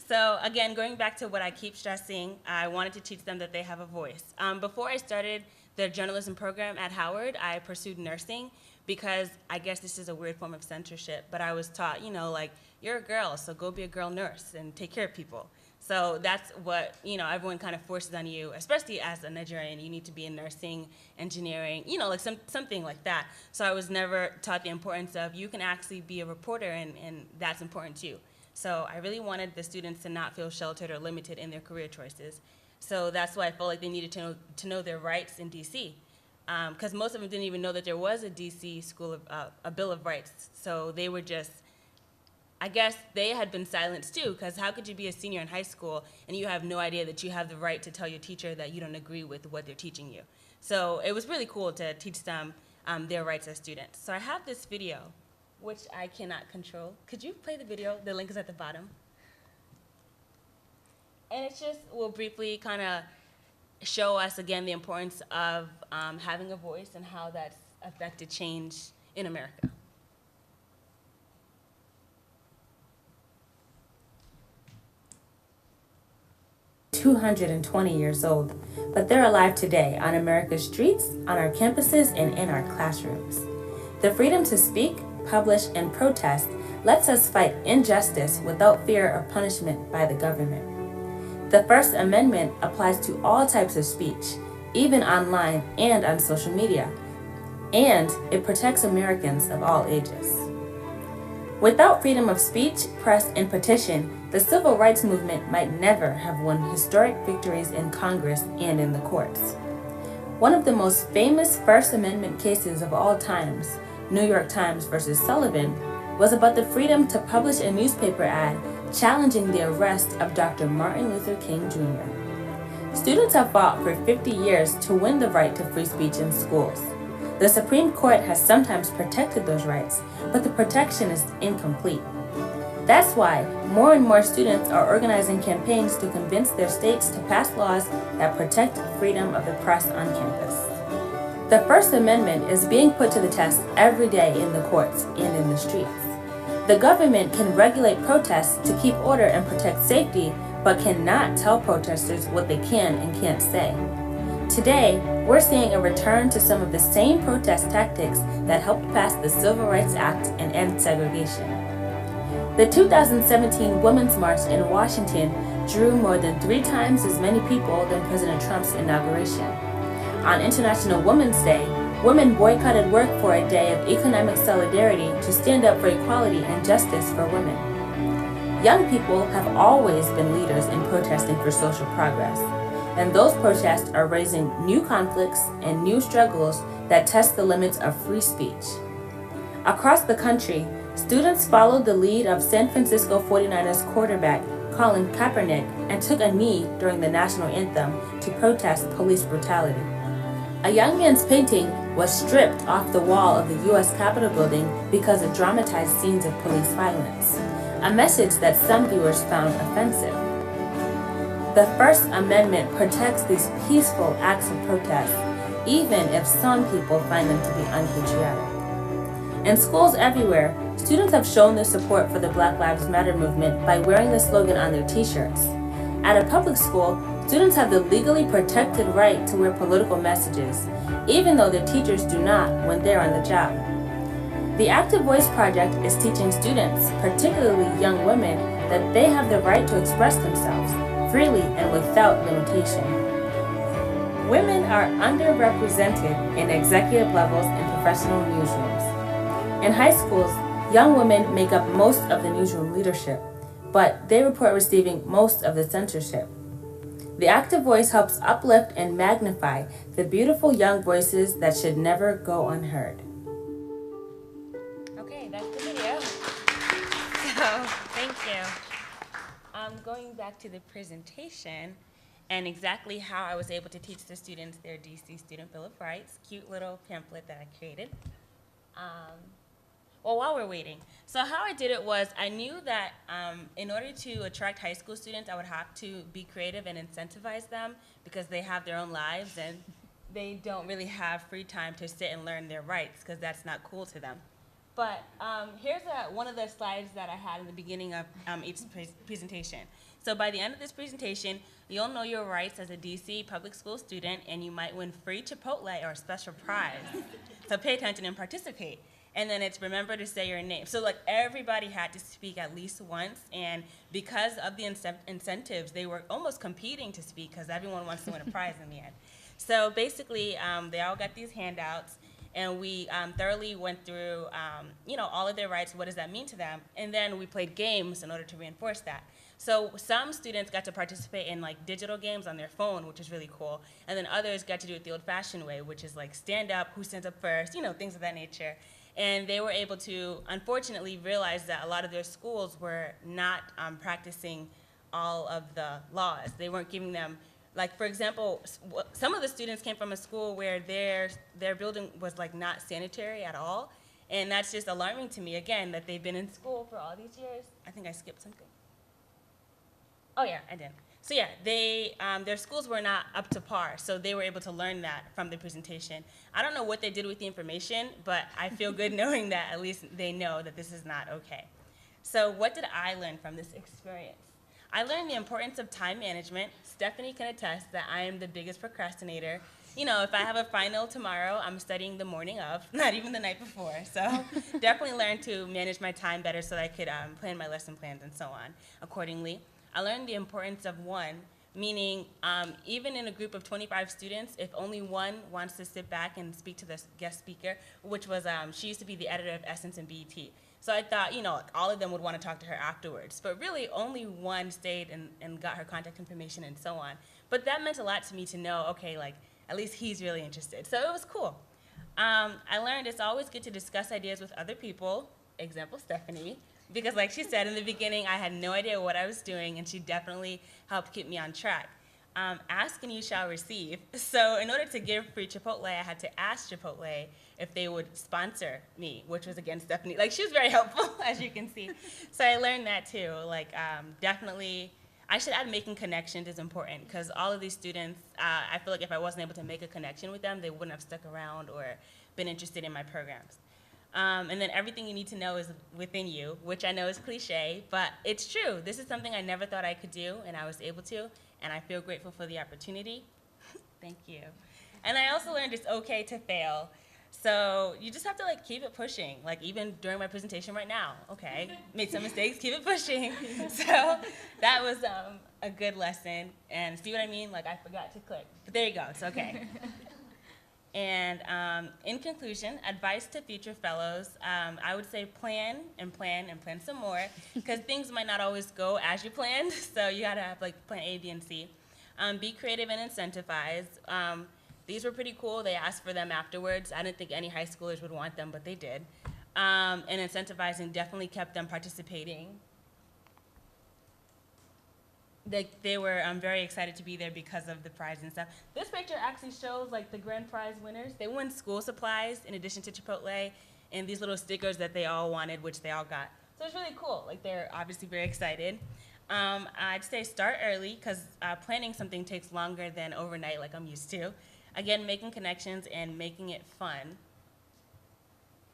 So again, going back to what I keep stressing, I wanted to teach them that they have a voice. Before I started the journalism program at Howard, I pursued nursing because I guess this is a weird form of censorship, but I was taught, you know, like, you're a girl, so go be a girl nurse and take care of people. So that's what, you know, everyone kind of forces on you, especially as a Nigerian. You need to be in nursing, engineering, you know, like something like that. So I was never taught the importance of you can actually be a reporter, and that's important too. So I really wanted the students to not feel sheltered or limited in their career choices. So that's why I felt like they needed to know their rights in DC. Because most of them didn't even know that there was a DC school of, a Bill of Rights. So they were just, I guess they had been silenced too, because how could you be a senior in high school and you have no idea that you have the right to tell your teacher that you don't agree with what they're teaching you? So it was really cool to teach them their rights as students. So I have this video, which I cannot control. Could you play the video? The link is at the bottom. And it just will briefly kind of show us again the importance of having a voice and how that's affected change in America. "220 years old, but they're alive today on America's streets, on our campuses, and in our classrooms. The freedom to speak, publish, and protest lets us fight injustice without fear of punishment by the government. The First Amendment applies to all types of speech, even online and on social media, and it protects Americans of all ages. Without freedom of speech, press, and petition, the civil rights movement might never have won historic victories in Congress and in the courts. One of the most famous First Amendment cases of all times, New York Times versus Sullivan, was about the freedom to publish a newspaper ad challenging the arrest of Dr. Martin Luther King Jr. Students have fought for 50 years to win the right to free speech in schools. The Supreme Court has sometimes protected those rights, but the protection is incomplete. That's why more and more students are organizing campaigns to convince their states to pass laws that protect freedom of the press on campus. The First Amendment is being put to the test every day in the courts and in the streets. The government can regulate protests to keep order and protect safety, but cannot tell protesters what they can and can't say. Today, we're seeing a return to some of the same protest tactics that helped pass the Civil Rights Act and end segregation. The 2017 Women's March in Washington drew more than 3 times as many people than President Trump's inauguration. On International Women's Day, women boycotted work for a day of economic solidarity to stand up for equality and justice for women. Young people have always been leaders in protesting for social progress, and those protests are raising new conflicts and new struggles that test the limits of free speech. Across the country, students followed the lead of San Francisco 49ers quarterback Colin Kaepernick and took a knee during the national anthem to protest police brutality. A young man's painting was stripped off the wall of the U.S. Capitol building because it dramatized scenes of police violence, a message that some viewers found offensive. The First Amendment protects these peaceful acts of protest, even if some people find them to be unpatriotic. In schools everywhere, students have shown their support for the Black Lives Matter movement by wearing the slogan on their t-shirts. At a public school, students have the legally protected right to wear political messages, even though their teachers do not when they're on the job. The Active Voice Project is teaching students, particularly young women, that they have the right to express themselves freely and without limitation. Women are underrepresented in executive levels and professional newsrooms. In high schools, young women make up most of the newsroom leadership, but they report receiving most of the censorship. The Active Voice helps uplift and magnify the beautiful young voices that should never go unheard. Okay, that's the video. So, thank you. Going back to the presentation and exactly how I was able to teach the students their DC Student Bill of Rights, cute little pamphlet that I created. Well, while we're waiting, so how I did it was I knew that in order to attract high school students, I would have to be creative and incentivize them because they have their own lives and they don't really have free time to sit and learn their rights because that's not cool to them. But here's one of the slides that I had in the beginning of each presentation. So by the end of this presentation, you'll know your rights as a DC public school student, and you might win free Chipotle or a special prize. So pay attention and participate. And then it's remember to say your name. So like everybody had to speak at least once, and because of the incentives, they were almost competing to speak because everyone wants to win a prize in the end. So basically, they all got these handouts, and we thoroughly went through, all of their rights. What does that mean to them? And then we played games in order to reinforce that. So some students got to participate in like digital games on their phone, which is really cool. And then others got to do it the old-fashioned way, which is like stand up, who stands up first, things of that nature. And they were able to, unfortunately, realize that a lot of their schools were not practicing all of the laws. They weren't giving them, like, for example, some of the students came from a school where their building was, like, not sanitary at all. And that's just alarming to me, again, that they've been in school for all these years. I think I skipped something. Oh, yeah, I did. So yeah, their schools were not up to par, so they were able to learn that from the presentation. I don't know what they did with the information, but I feel good knowing that at least they know that this is not okay. So what did I learn from this experience? I learned the importance of time management. Stephanie can attest that I am the biggest procrastinator. If I have a final tomorrow, I'm studying the morning of, not even the night before. So definitely learned to manage my time better so that I could plan my lesson plans and so on accordingly. I learned the importance of one, meaning even in a group of 25 students, if only one wants to sit back and speak to the guest speaker, which was, she used to be the editor of Essence and BET. So I thought, all of them would want to talk to her afterwards. But really, only one stayed and got her contact information and so on. But that meant a lot to me to know, okay, like, at least he's really interested. So it was cool. I learned it's always good to discuss ideas with other people, example, Stephanie. Because like she said in the beginning, I had no idea what I was doing, and she definitely helped keep me on track. Ask and you shall receive. So in order to give free Chipotle, I had to ask Chipotle if they would sponsor me, which was again Stephanie. Like, she was very helpful, as you can see. So I learned that too. Like, definitely, I should add making connections is important, because all of these students, I feel like if I wasn't able to make a connection with them, they wouldn't have stuck around or been interested in my programs. And then everything you need to know is within you, which I know is cliche, but it's true. This is something I never thought I could do, and I was able to, and I feel grateful for the opportunity. Thank you. And I also learned it's okay to fail. So you just have to like keep it pushing. Like even during my presentation right now, okay, made some mistakes, keep it pushing. So that was a good lesson. And see what I mean? Like I forgot to click, but there you go, it's okay. And in conclusion, advice to future fellows, I would say plan and plan and plan some more, because things might not always go as you planned, so you gotta have like plan A, B, and C. Be creative and incentivize. These were pretty cool. They asked for them afterwards. I didn't think any high schoolers would want them, but they did. And incentivizing definitely kept them participating. They were very excited to be there because of the prize and stuff. This picture actually shows like the grand prize winners. They won school supplies in addition to Chipotle and these little stickers that they all wanted, which they all got. So it's really cool. Like they're obviously very excited. I'd say start early because planning something takes longer than overnight like I'm used to. Again, making connections and making it fun.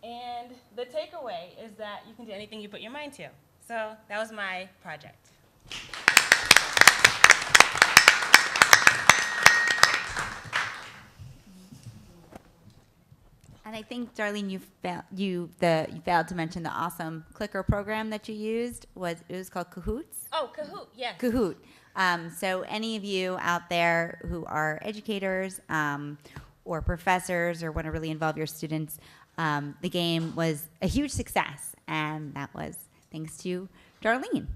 And the takeaway is that you can do anything you put your mind to. So that was my project. And I think, Darlene, you failed to mention the awesome clicker program that you used. It was called Cahoots? Oh, Kahoot, yes. Kahoot. So any of you out there who are educators or professors or want to really involve your students, the game was a huge success, and that was thanks to Darlene.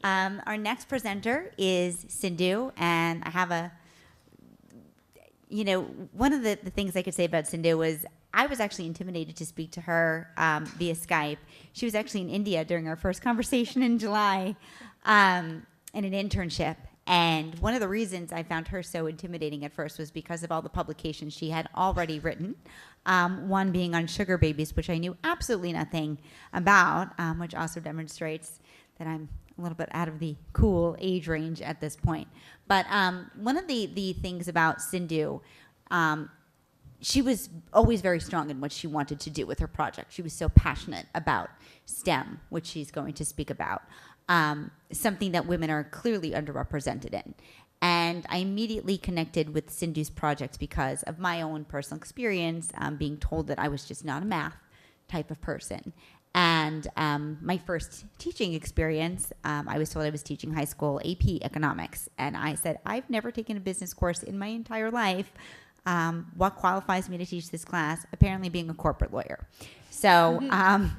Our next presenter is Sindhu, and I have one of the things I could say about Sindhu was I was actually intimidated to speak to her via Skype. She was actually in India during our first conversation in July in an internship. And one of the reasons I found her so intimidating at first was because of all the publications she had already written. One being on sugar babies, which I knew absolutely nothing about, which also demonstrates that I'm a little bit out of the cool age range at this point. But one of the things about Sindhu, she was always very strong in what she wanted to do with her project. She was so passionate about STEM, which she's going to speak about, something that women are clearly underrepresented in. And I immediately connected with Sindhu's project because of my own personal experience, being told that I was just not a math type of person. And my first teaching experience, I was told I was teaching high school AP economics. And I said, I've never taken a business course in my entire life. What qualifies me to teach this class? Apparently being a corporate lawyer. So I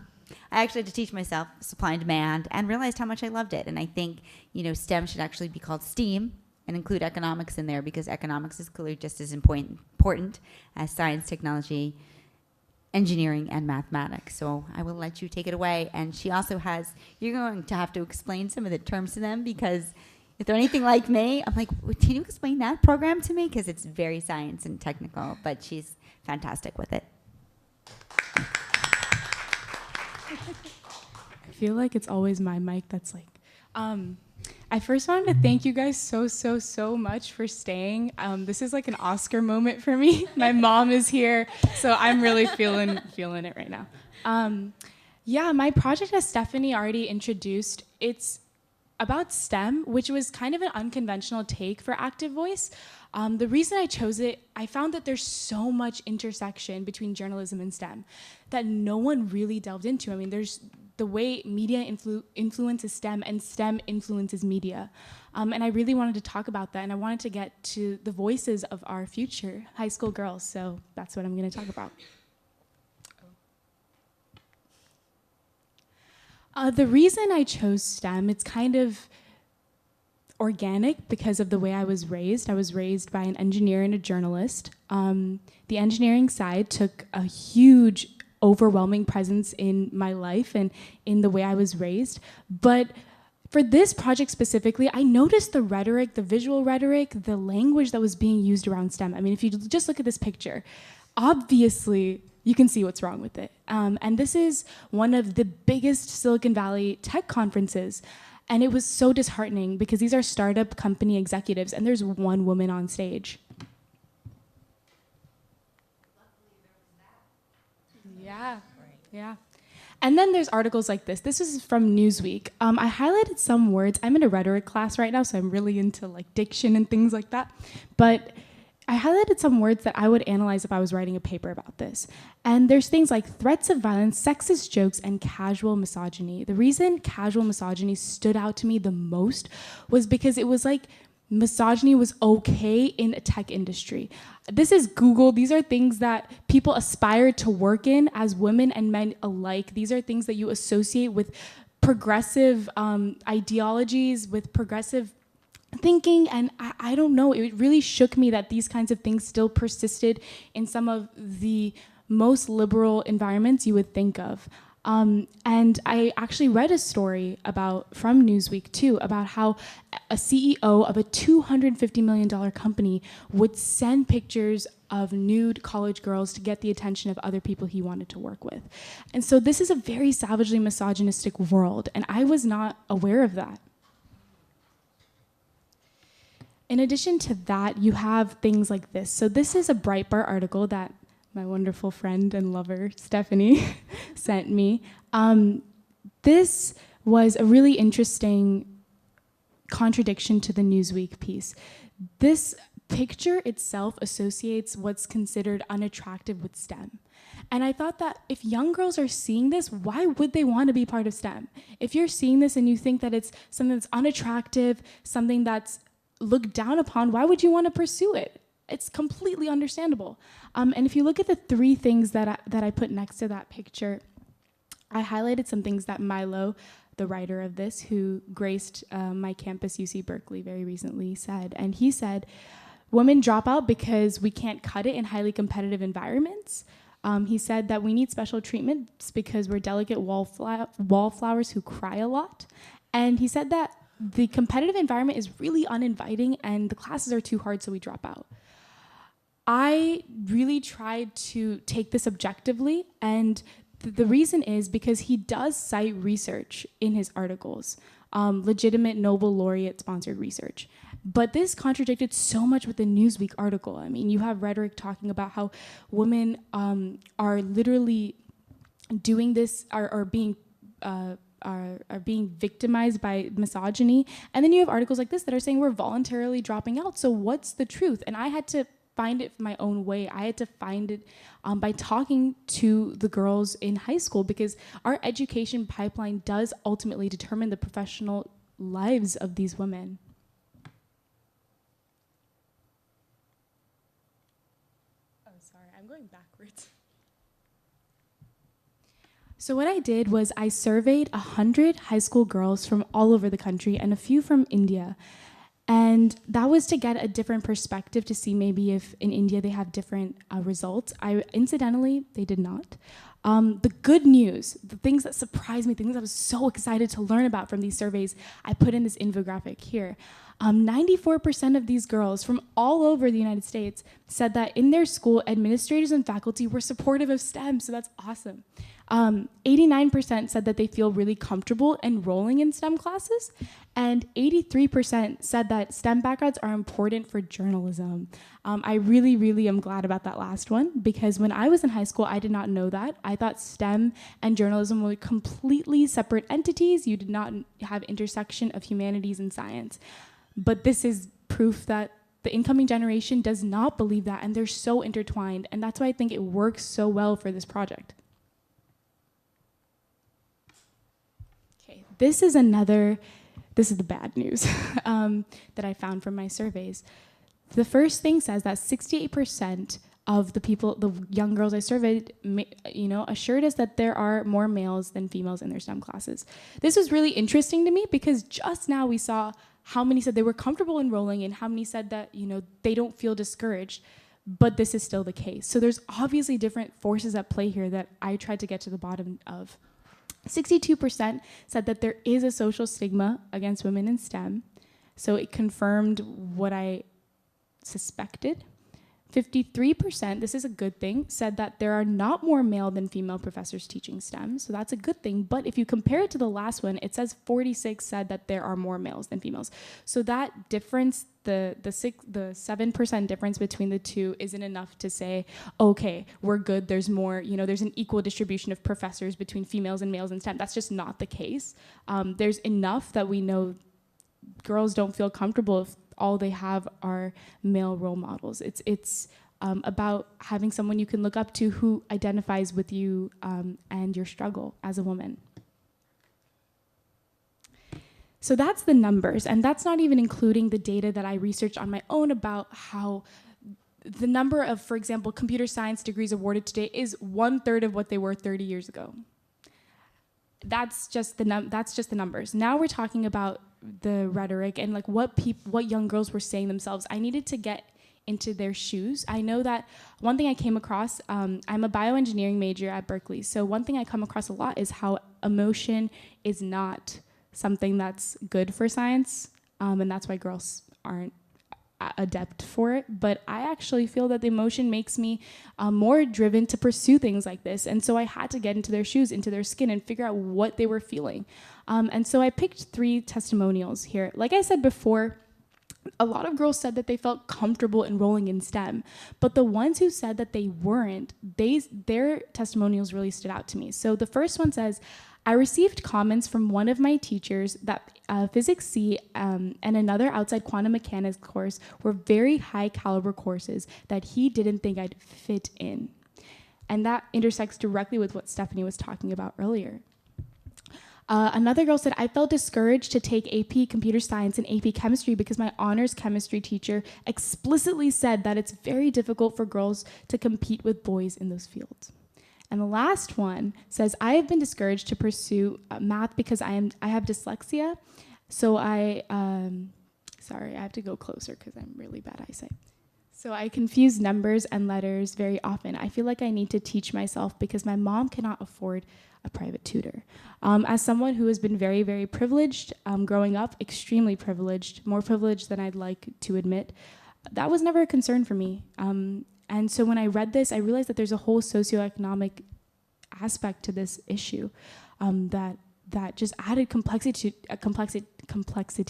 actually had to teach myself supply and demand and realized how much I loved it. And I think, STEM should actually be called STEAM and include economics in there because economics is clearly just as important as science, technology, engineering, and mathematics. So I will let you take it away. And she also you're going to have to explain some of the terms to them because if they're anything like me, I'm like, can you explain that program to me? Because it's very science and technical, but she's fantastic with it. I feel like it's always my mic that's like, I first wanted to thank you guys so much for staying. This is like an Oscar moment for me. My mom is here, so I'm really feeling it right now. Yeah, my project, as Stephanie already introduced, it's about STEM, which was kind of an unconventional take for Active Voice. The reason I chose it, I found that there's so much intersection between journalism and STEM that no one really delved into. I mean, there's the way media influences STEM and STEM influences media. And I really wanted to talk about that, and I wanted to get to the voices of our future high school girls, so that's what I'm gonna talk about. The reason I chose STEM, it's kind of organic because of the way I was raised. I was raised by an engineer and a journalist. The engineering side took a huge, overwhelming presence in my life and in the way I was raised. But for this project specifically, I noticed the rhetoric, the visual rhetoric, the language that was being used around STEM. I mean, if you just look at this picture, obviously, you can see what's wrong with it. And this is one of the biggest Silicon Valley tech conferences. And it was so disheartening because these are startup company executives and there's one woman on stage. Yeah. And then there's articles like this. This is from Newsweek. I highlighted some words. I'm in a rhetoric class right now, so I'm really into like diction and things like that. But I highlighted some words that I would analyze if I was writing a paper about this. And there's things like threats of violence, sexist jokes, and casual misogyny. The reason casual misogyny stood out to me the most was because it was like misogyny was okay in a tech industry. This is Google. These are things that people aspire to work in as women and men alike. These are things that you associate with progressive ideologies, with progressive thinking, and I don't know, it really shook me that these kinds of things still persisted in some of the most liberal environments you would think of. And I actually read a story from Newsweek too, about how a CEO of a $250 million company would send pictures of nude college girls to get the attention of other people he wanted to work with. And so this is a very savagely misogynistic world, and I was not aware of that. In addition to that, you have things like this. So this is a Breitbart article that my wonderful friend and lover, Stephanie, sent me. This was a really interesting contradiction to the Newsweek piece. This picture itself associates what's considered unattractive with STEM. And I thought that if young girls are seeing this, why would they want to be part of STEM? If you're seeing this and you think that it's something that's unattractive, something that's looked down upon, why would you want to pursue it? It's completely understandable. And if you look at the three things that I put next to that picture, I highlighted some things that Milo, the writer of this, who graced my campus, UC Berkeley, very recently said. And he said, women drop out because we can't cut it in highly competitive environments. He said that we need special treatments because we're delicate wallflowers who cry a lot. And he said that the competitive environment is really uninviting and the classes are too hard, so we drop out. I really tried to take this objectively, and the reason is because he does cite research in his articles, legitimate Nobel laureate sponsored research. But this contradicted so much with the Newsweek article. I mean, you have rhetoric talking about how women are literally doing this, are being victimized by misogyny. And then you have articles like this that are saying we're voluntarily dropping out. So what's the truth? And I had to find it my own way. I had to find it by talking to the girls in high school, because our education pipeline does ultimately determine the professional lives of these women. Oh, sorry, I'm going backwards. So what I did was I surveyed 100 high school girls from all over the country and a few from India. And that was to get a different perspective to see maybe if in India they have different results. Incidentally, they did not. The good news, the things that surprised me, things I was so excited to learn about from these surveys, I put in this infographic here. 94% of these girls from all over the United States said that in their school, administrators and faculty were supportive of STEM, so that's awesome. 89% said that they feel really comfortable enrolling in STEM classes, and 83% said that STEM backgrounds are important for journalism. I really, really am glad about that last one, because when I was in high school, I did not know that. I thought STEM and journalism were completely separate entities. You did not have intersection of humanities and science. But this is proof that the incoming generation does not believe that, and they're so intertwined, and that's why I think it works so well for this project. This is the bad news that I found from my surveys. The first thing says that 68% of the young girls I surveyed, assured us that there are more males than females in their STEM classes. This was really interesting to me because just now we saw how many said they were comfortable enrolling and how many said that, they don't feel discouraged, but this is still the case. So there's obviously different forces at play here that I tried to get to the bottom of. 62% said that there is a social stigma against women in STEM. So it confirmed what I suspected. 53%, this is a good thing, said that there are not more male than female professors teaching STEM. So that's a good thing. But if you compare it to the last one, it says 46 said that there are more males than females. So that difference, the 7% difference between the two isn't enough to say, okay, we're good, there's more, there's an equal distribution of professors between females and males in STEM. That's just not the case. There's enough that we know girls don't feel comfortable if all they have are male role models. It's about having someone you can look up to who identifies with you and your struggle as a woman. So that's the numbers, and that's not even including the data that I researched on my own about how the number of, for example, computer science degrees awarded today is 1/3 of what they were 30 years ago. That's just the numbers. Now we're talking about the rhetoric and like what young girls were saying themselves. I needed to get into their shoes. I know that one thing I came across, I'm a bioengineering major at Berkeley, so one thing I come across a lot is how emotion is not something that's good for science, and that's why girls aren't adept for it. But I actually feel that the emotion makes me more driven to pursue things like this, and so I had to get into their shoes, into their skin, and figure out what they were feeling. And so I picked 3 testimonials here. Like I said before, a lot of girls said that they felt comfortable enrolling in STEM, but the ones who said that they weren't, their testimonials really stood out to me. So the first one says, I received comments from one of my teachers that Physics C and another outside quantum mechanics course were very high caliber courses that he didn't think I'd fit in. And that intersects directly with what Stephanie was talking about earlier. Another girl said, I felt discouraged to take AP Computer Science and AP Chemistry because my honors chemistry teacher explicitly said that it's very difficult for girls to compete with boys in those fields. And the last one says, I have been discouraged to pursue math because I have dyslexia. So sorry, I have to go closer because I'm really bad eyesight. So I confuse numbers and letters very often. I feel like I need to teach myself because my mom cannot afford a private tutor. As someone who has been very, very privileged growing up, extremely privileged, more privileged than I'd like to admit, that was never a concern for me. And so when I read this, I realized that there's a whole socioeconomic aspect to this issue that just added complexity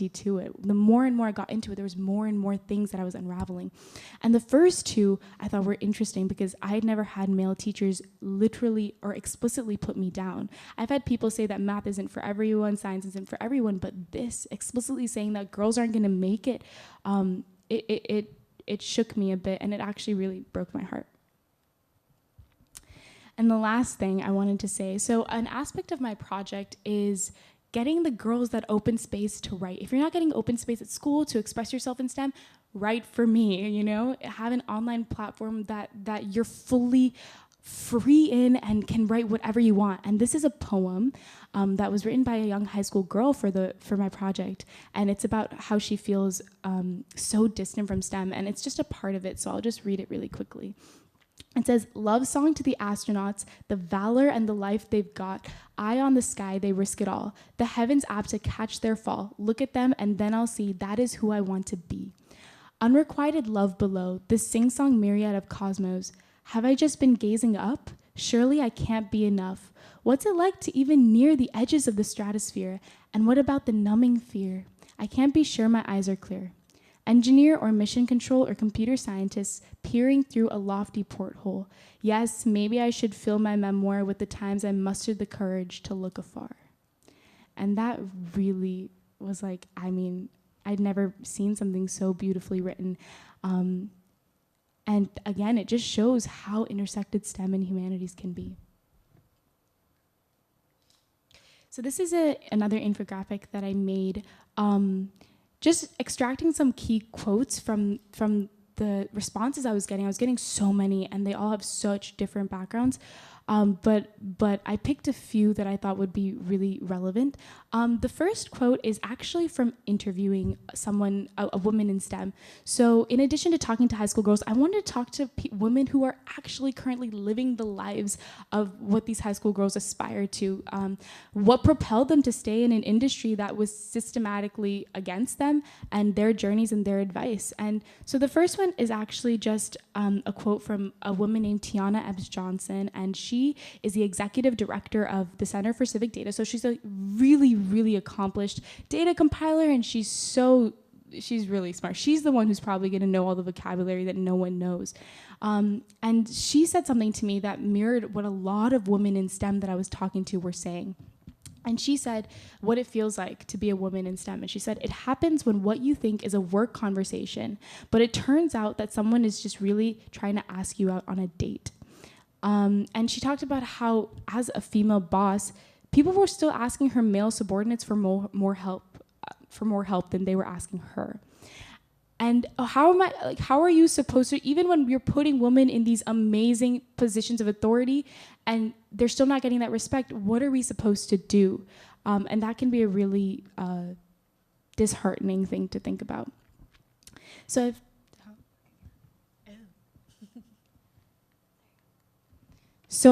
to it. The more and more I got into it, there was more and more things that I was unraveling. And the first 2 I thought were interesting because I had never had male teachers literally or explicitly put me down. I've had people say that math isn't for everyone, science isn't for everyone, but this explicitly saying that girls aren't going to make it, it shook me a bit, and it actually really broke my heart. And the last thing I wanted to say, so an aspect of my project is getting the girls that open space to write. If you're not getting open space at school to express yourself in STEM, write for me, you know? Have an online platform that you're fully free in and can write whatever you want. And this is a poem that was written by a young high school girl for my project, and it's about how she feels so distant from STEM, and it's just a part of it, so I'll just read it really quickly. It says, love song to the astronauts, the valor and the life they've got. Eye on the sky, they risk it all. The heavens apt to catch their fall. Look at them and then I'll see that is who I want to be. Unrequited love below, this sing-song myriad of cosmos. Have I just been gazing up? Surely I can't be enough. What's it like to even near the edges of the stratosphere? And what about the numbing fear? I can't be sure my eyes are clear. Engineer or mission control or computer scientists peering through a lofty porthole. Yes, maybe I should fill my memoir with the times I mustered the courage to look afar. And that really was like, I mean, I'd never seen something so beautifully written. And again, it just shows how intersected STEM and humanities can be. So this is another infographic that I made. Just extracting some key quotes from the responses I was getting so many, and they all have such different backgrounds. But I picked a few that I thought would be really relevant. The first quote is actually from interviewing someone, a woman in STEM. So in addition to talking to high school girls, I wanted to talk to women who are actually currently living the lives of what these high school girls aspire to. What propelled them to stay in an industry that was systematically against them, and their journeys and their advice. And so the first one is actually just a quote from a woman named Tiana Epps Johnson, and she is the executive director of the Center for Civic Data. So she's a really, really accomplished data compiler, and she's really smart. She's the one who's probably going to know all the vocabulary that no one knows. And she said something to me that mirrored what a lot of women in STEM that I was talking to were saying. And she said what it feels like to be a woman in STEM. And she said, it happens when what you think is a work conversation, but it turns out that someone is just really trying to ask you out on a date. And she talked about how, as a female boss, people were still asking her male subordinates for more help than they were asking her. And how are you supposed to, even when you're putting women in these amazing positions of authority and they're still not getting that respect, what are we supposed to do? And that can be a really disheartening thing to think about. So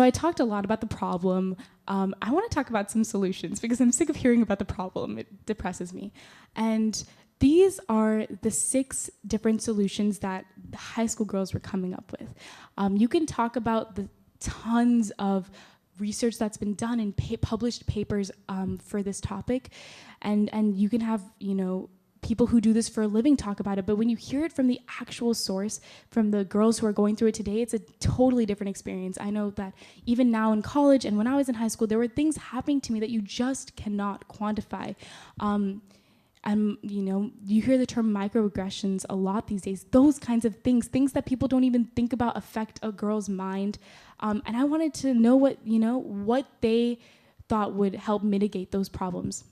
I talked a lot about the problem. I want to talk about some solutions because I'm sick of hearing about the problem. It depresses me. And these are the 6 different solutions that the high school girls were coming up with. You can talk about the tons of research that's been done and published papers for this topic, and you can have, you know, people who do this for a living talk about it, but when you hear it from the actual source, from the girls who are going through it today, it's a totally different experience. I know that even now in college and when I was in high school, there were things happening to me that you just cannot quantify. And you know, you hear the term microaggressions a lot these days. Those kinds of things that people don't even think about affect a girl's mind. And I wanted to know what they thought would help mitigate those problems.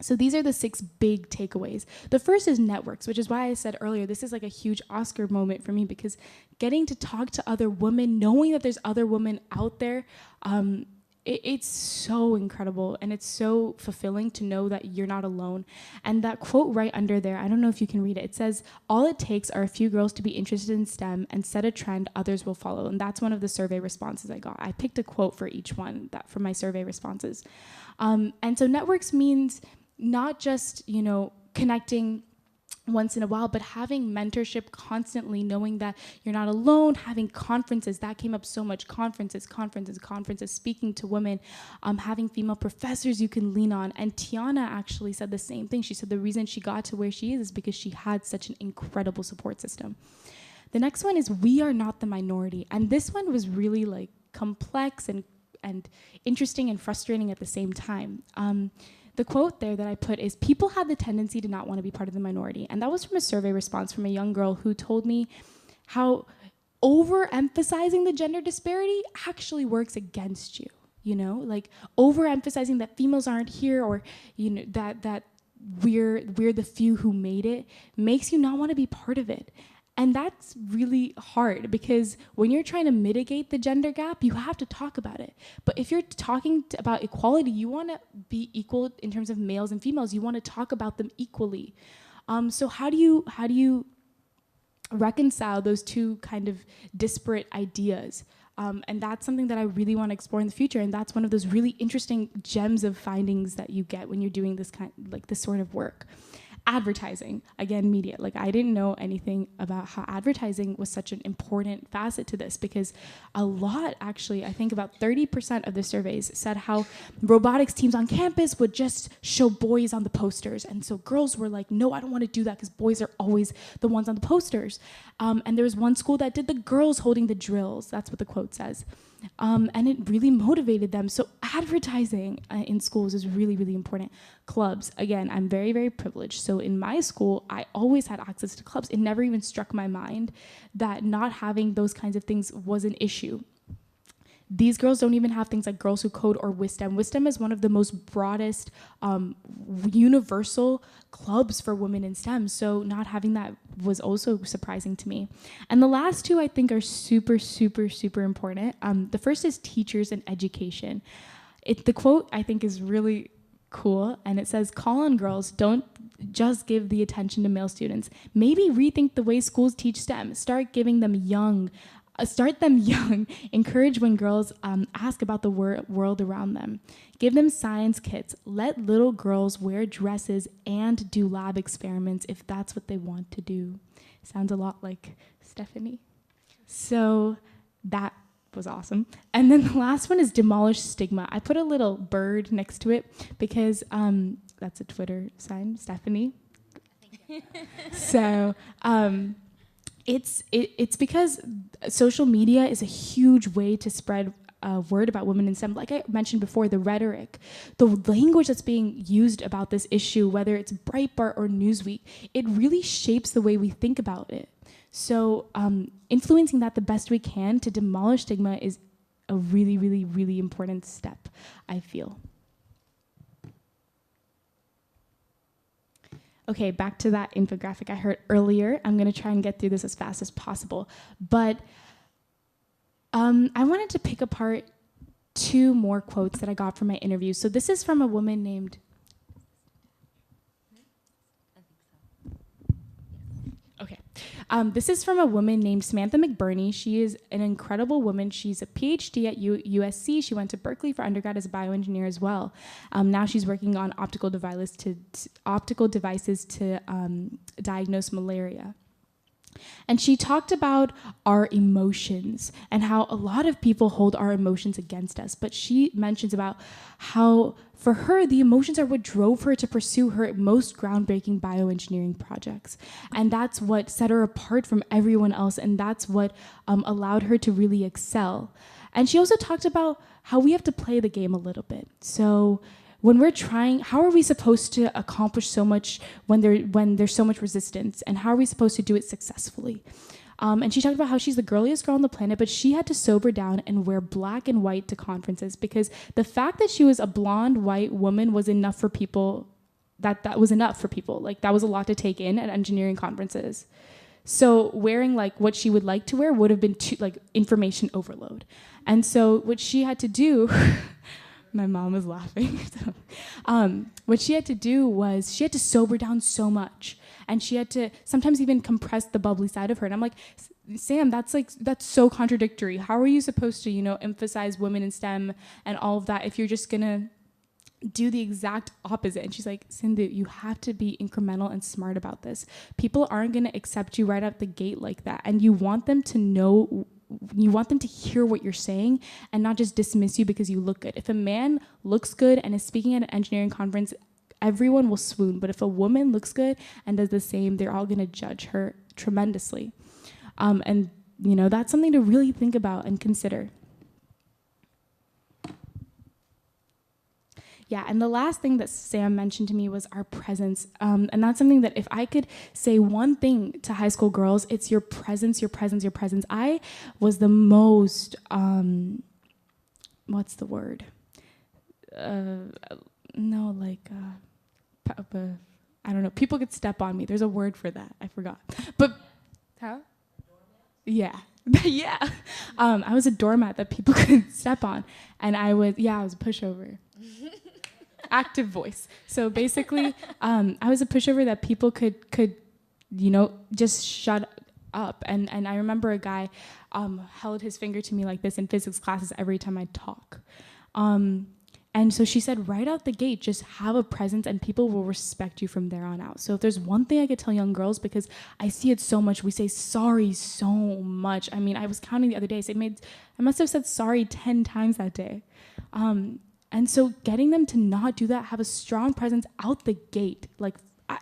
So these are the 6 big takeaways. The first is networks, which is why I said earlier, this is like a huge Oscar moment for me, because getting to talk to other women, knowing that there's other women out there, it's so incredible, and it's so fulfilling to know that you're not alone. And that quote right under there, I don't know if you can read it. It says, all it takes are a few girls to be interested in STEM and set a trend, others will follow. And that's one of the survey responses I got. I picked a quote for each one from my survey responses. And so networks means not just, you know, connecting once in a while, but having mentorship constantly, knowing that you're not alone, having conferences. That came up so much. Conferences, speaking to women, having female professors you can lean on. And Tiana actually said the same thing. She said the reason she got to where she is because she had such an incredible support system. The next one is we are not the minority. And this one was really like complex and interesting and frustrating at the same time. The quote there that I put is, people have the tendency to not want to be part of the minority. And that was from a survey response from a young girl who told me how overemphasizing the gender disparity actually works against you. You know, like overemphasizing that females aren't here, or, you know, that we're the few who made it, makes you not want to be part of it. And that's really hard, because when you're trying to mitigate the gender gap, you have to talk about it. But if you're talking about equality, you want to be equal in terms of males and females. You want to talk about them equally. So how do you reconcile those two kind of disparate ideas? And that's something that I really want to explore in the future. And that's one of those really interesting gems of findings that you get when you're doing this this sort of work. Advertising, again, media. Like, I didn't know anything about how advertising was such an important facet to this, because a lot, actually, I think about 30% of the surveys said how robotics teams on campus would just show boys on the posters. And so girls were like, no, I don't want to do that because boys are always the ones on the posters. And there was one school that did the girls holding the drills. That's what the quote says. And it really motivated them. So advertising in schools is really, really important. Clubs, again, I'm very, very privileged. So in my school, I always had access to clubs. It never even struck my mind that not having those kinds of things was an issue. These girls don't even have things like Girls Who Code or WISDEM. WISDEM is one of the most broadest universal clubs for women in STEM. So not having that was also surprising to me. And the last two I think are super, super, super important. The first is teachers and education. The quote I think is really cool, and it says, call on girls, don't just give the attention to male students. Maybe rethink the way schools teach STEM. Start them young. Encourage when girls ask about the world around them. Give them science kits. Let little girls wear dresses and do lab experiments if that's what they want to do. Sounds a lot like Stephanie. So that was awesome. And then the last one is demolish stigma. I put a little bird next to it because that's a Twitter sign, Stephanie. So it's because social media is a huge way to spread word about women in STEM, like I mentioned before, the rhetoric, the language that's being used about this issue, whether it's Breitbart or Newsweek, it really shapes the way we think about it. So influencing that the best we can to demolish stigma is a really, really, really important step, I feel. Okay, back to that infographic I heard earlier. I'm going to try and get through this as fast as possible. But I wanted to pick apart 2 more quotes that I got from my interview. So this is from a woman named... Okay. This is from a woman named Samantha McBurney. She is an incredible woman. She's a PhD at USC. She went to Berkeley for undergrad as a bioengineer as well. Now she's working on optical devices to diagnose malaria. And she talked about our emotions and how a lot of people hold our emotions against us. But she mentions about how, for her, the emotions are what drove her to pursue her most groundbreaking bioengineering projects. And that's what set her apart from everyone else. And that's what allowed her to really excel. And she also talked about how we have to play the game a little bit. So when we're trying, how are we supposed to accomplish so much when there's so much resistance? And how are we supposed to do it successfully? And she talked about how she's the girliest girl on the planet, but she had to sober down and wear black and white to conferences because the fact that she was a blonde, white woman was enough for people, that was enough for people. Like, that was a lot to take in at engineering conferences. So wearing like what she would like to wear would have been information overload. And so what she had to do... My mom was laughing. What she had to do was she had to sober down so much. And she had to sometimes even compress the bubbly side of her. And I'm like, Sam, that's so contradictory. How are you supposed to, emphasize women in STEM and all of that if you're just going to do the exact opposite? And she's like, Sindhu, you have to be incremental and smart about this. People aren't going to accept you right out the gate like that. And you want them to know... You want them to hear what you're saying and not just dismiss you because you look good. If a man looks good and is speaking at an engineering conference, everyone will swoon. But if a woman looks good and does the same, they're all going to judge her tremendously. And, that's something to really think about and consider. Yeah, and the last thing that Sam mentioned to me was our presence. And that's something that if I could say one thing to high school girls, it's your presence, your presence, your presence. I was the most, what's the word? I don't know. People could step on me. There's a word for that. I forgot. But, how? Yeah. Yeah. I was a doormat that people could step on. And I was a pushover. Active voice. So basically, I was a pushover that people could just shut up. And I remember a guy held his finger to me like this in physics classes every time I talk. And so she said, right out the gate, just have a presence and people will respect you from there on out. So if there's one thing I could tell young girls, because I see it so much, we say sorry so much. I mean, I was counting the other day. So I must have said sorry 10 times that day. And so getting them to not do that, have a strong presence out the gate. Like,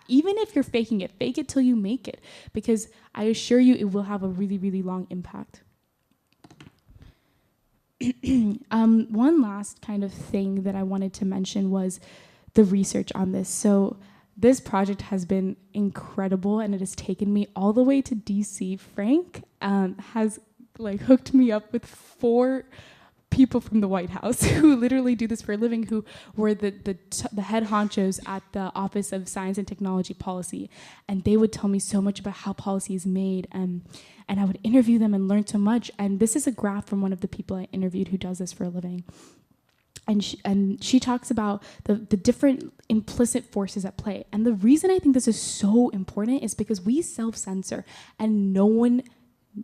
even if you're faking it, fake it till you make it. Because I assure you it will have a really, really long impact. One last kind of thing that I wanted to mention was the research on this. So this project has been incredible and it has taken me all the way to DC. Frank has hooked me up with 4 people from the White House who literally do this for a living, who were the head honchos at the Office of Science and Technology Policy. And they would tell me so much about how policy is made. And I would interview them and learn so much. And this is a graph from one of the people I interviewed who does this for a living. And she talks about the different implicit forces at play. And the reason I think this is so important is because we self-censor and no one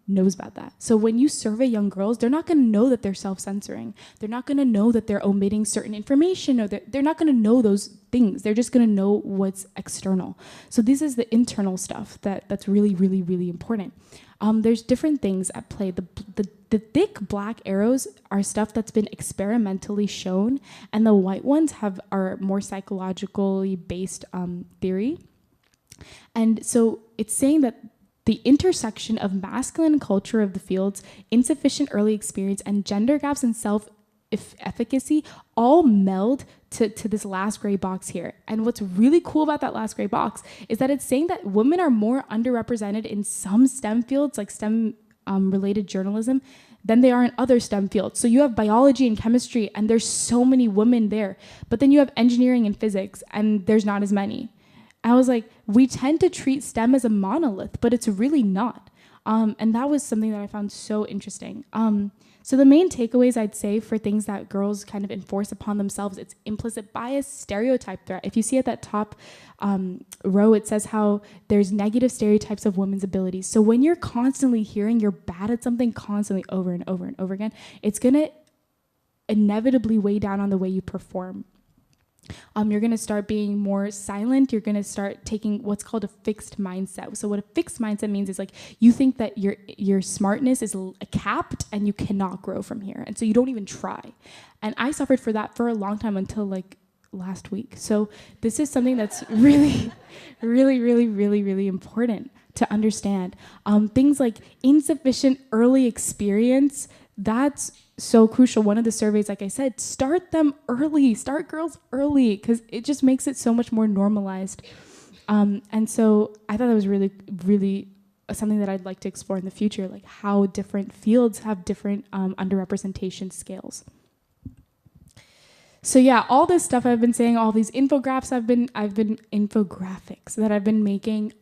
knows about that. So when you survey young girls, they're not going to know that they're self-censoring. They're not going to know that they're omitting certain information, or they're not going to know those things. They're just going to know what's external. So this is the internal stuff that's really, really, really important. There's different things at play. The thick black arrows are stuff that's been experimentally shown, and the white ones are more psychologically based theory. And so it's saying that the intersection of masculine culture of the fields, insufficient early experience, and gender gaps in self-efficacy all meld to this last gray box here. And what's really cool about that last gray box is that it's saying that women are more underrepresented in some STEM fields, like STEM related journalism, than they are in other STEM fields. So you have biology and chemistry, and there's so many women there. But then you have engineering and physics, and there's not as many. I was like, we tend to treat STEM as a monolith, but it's really not. And that was something that I found so interesting. So the main takeaways I'd say for things that girls kind of enforce upon themselves, it's implicit bias, stereotype threat. If you see at that top row, it says how there's negative stereotypes of women's abilities. So when you're constantly hearing you're bad at something constantly over and over and over again, it's gonna inevitably weigh down on the way you perform. You're going to start being more silent. You're going to start taking what's called a fixed mindset. So what a fixed mindset means is like you think that your smartness is capped and you cannot grow from here. And so you don't even try. And I suffered for that for a long time until like last week. So this is something that's really, really, really, really, really important to understand. Things like insufficient early experience, that's so crucial. One of the surveys, like I said, start them early, start girls early, because it just makes it so much more normalized. And so I thought that was really, really something that I'd like to explore in the future, like how different fields have different underrepresentation scales. So yeah, all this stuff I've been saying, all these infographics that I've been making,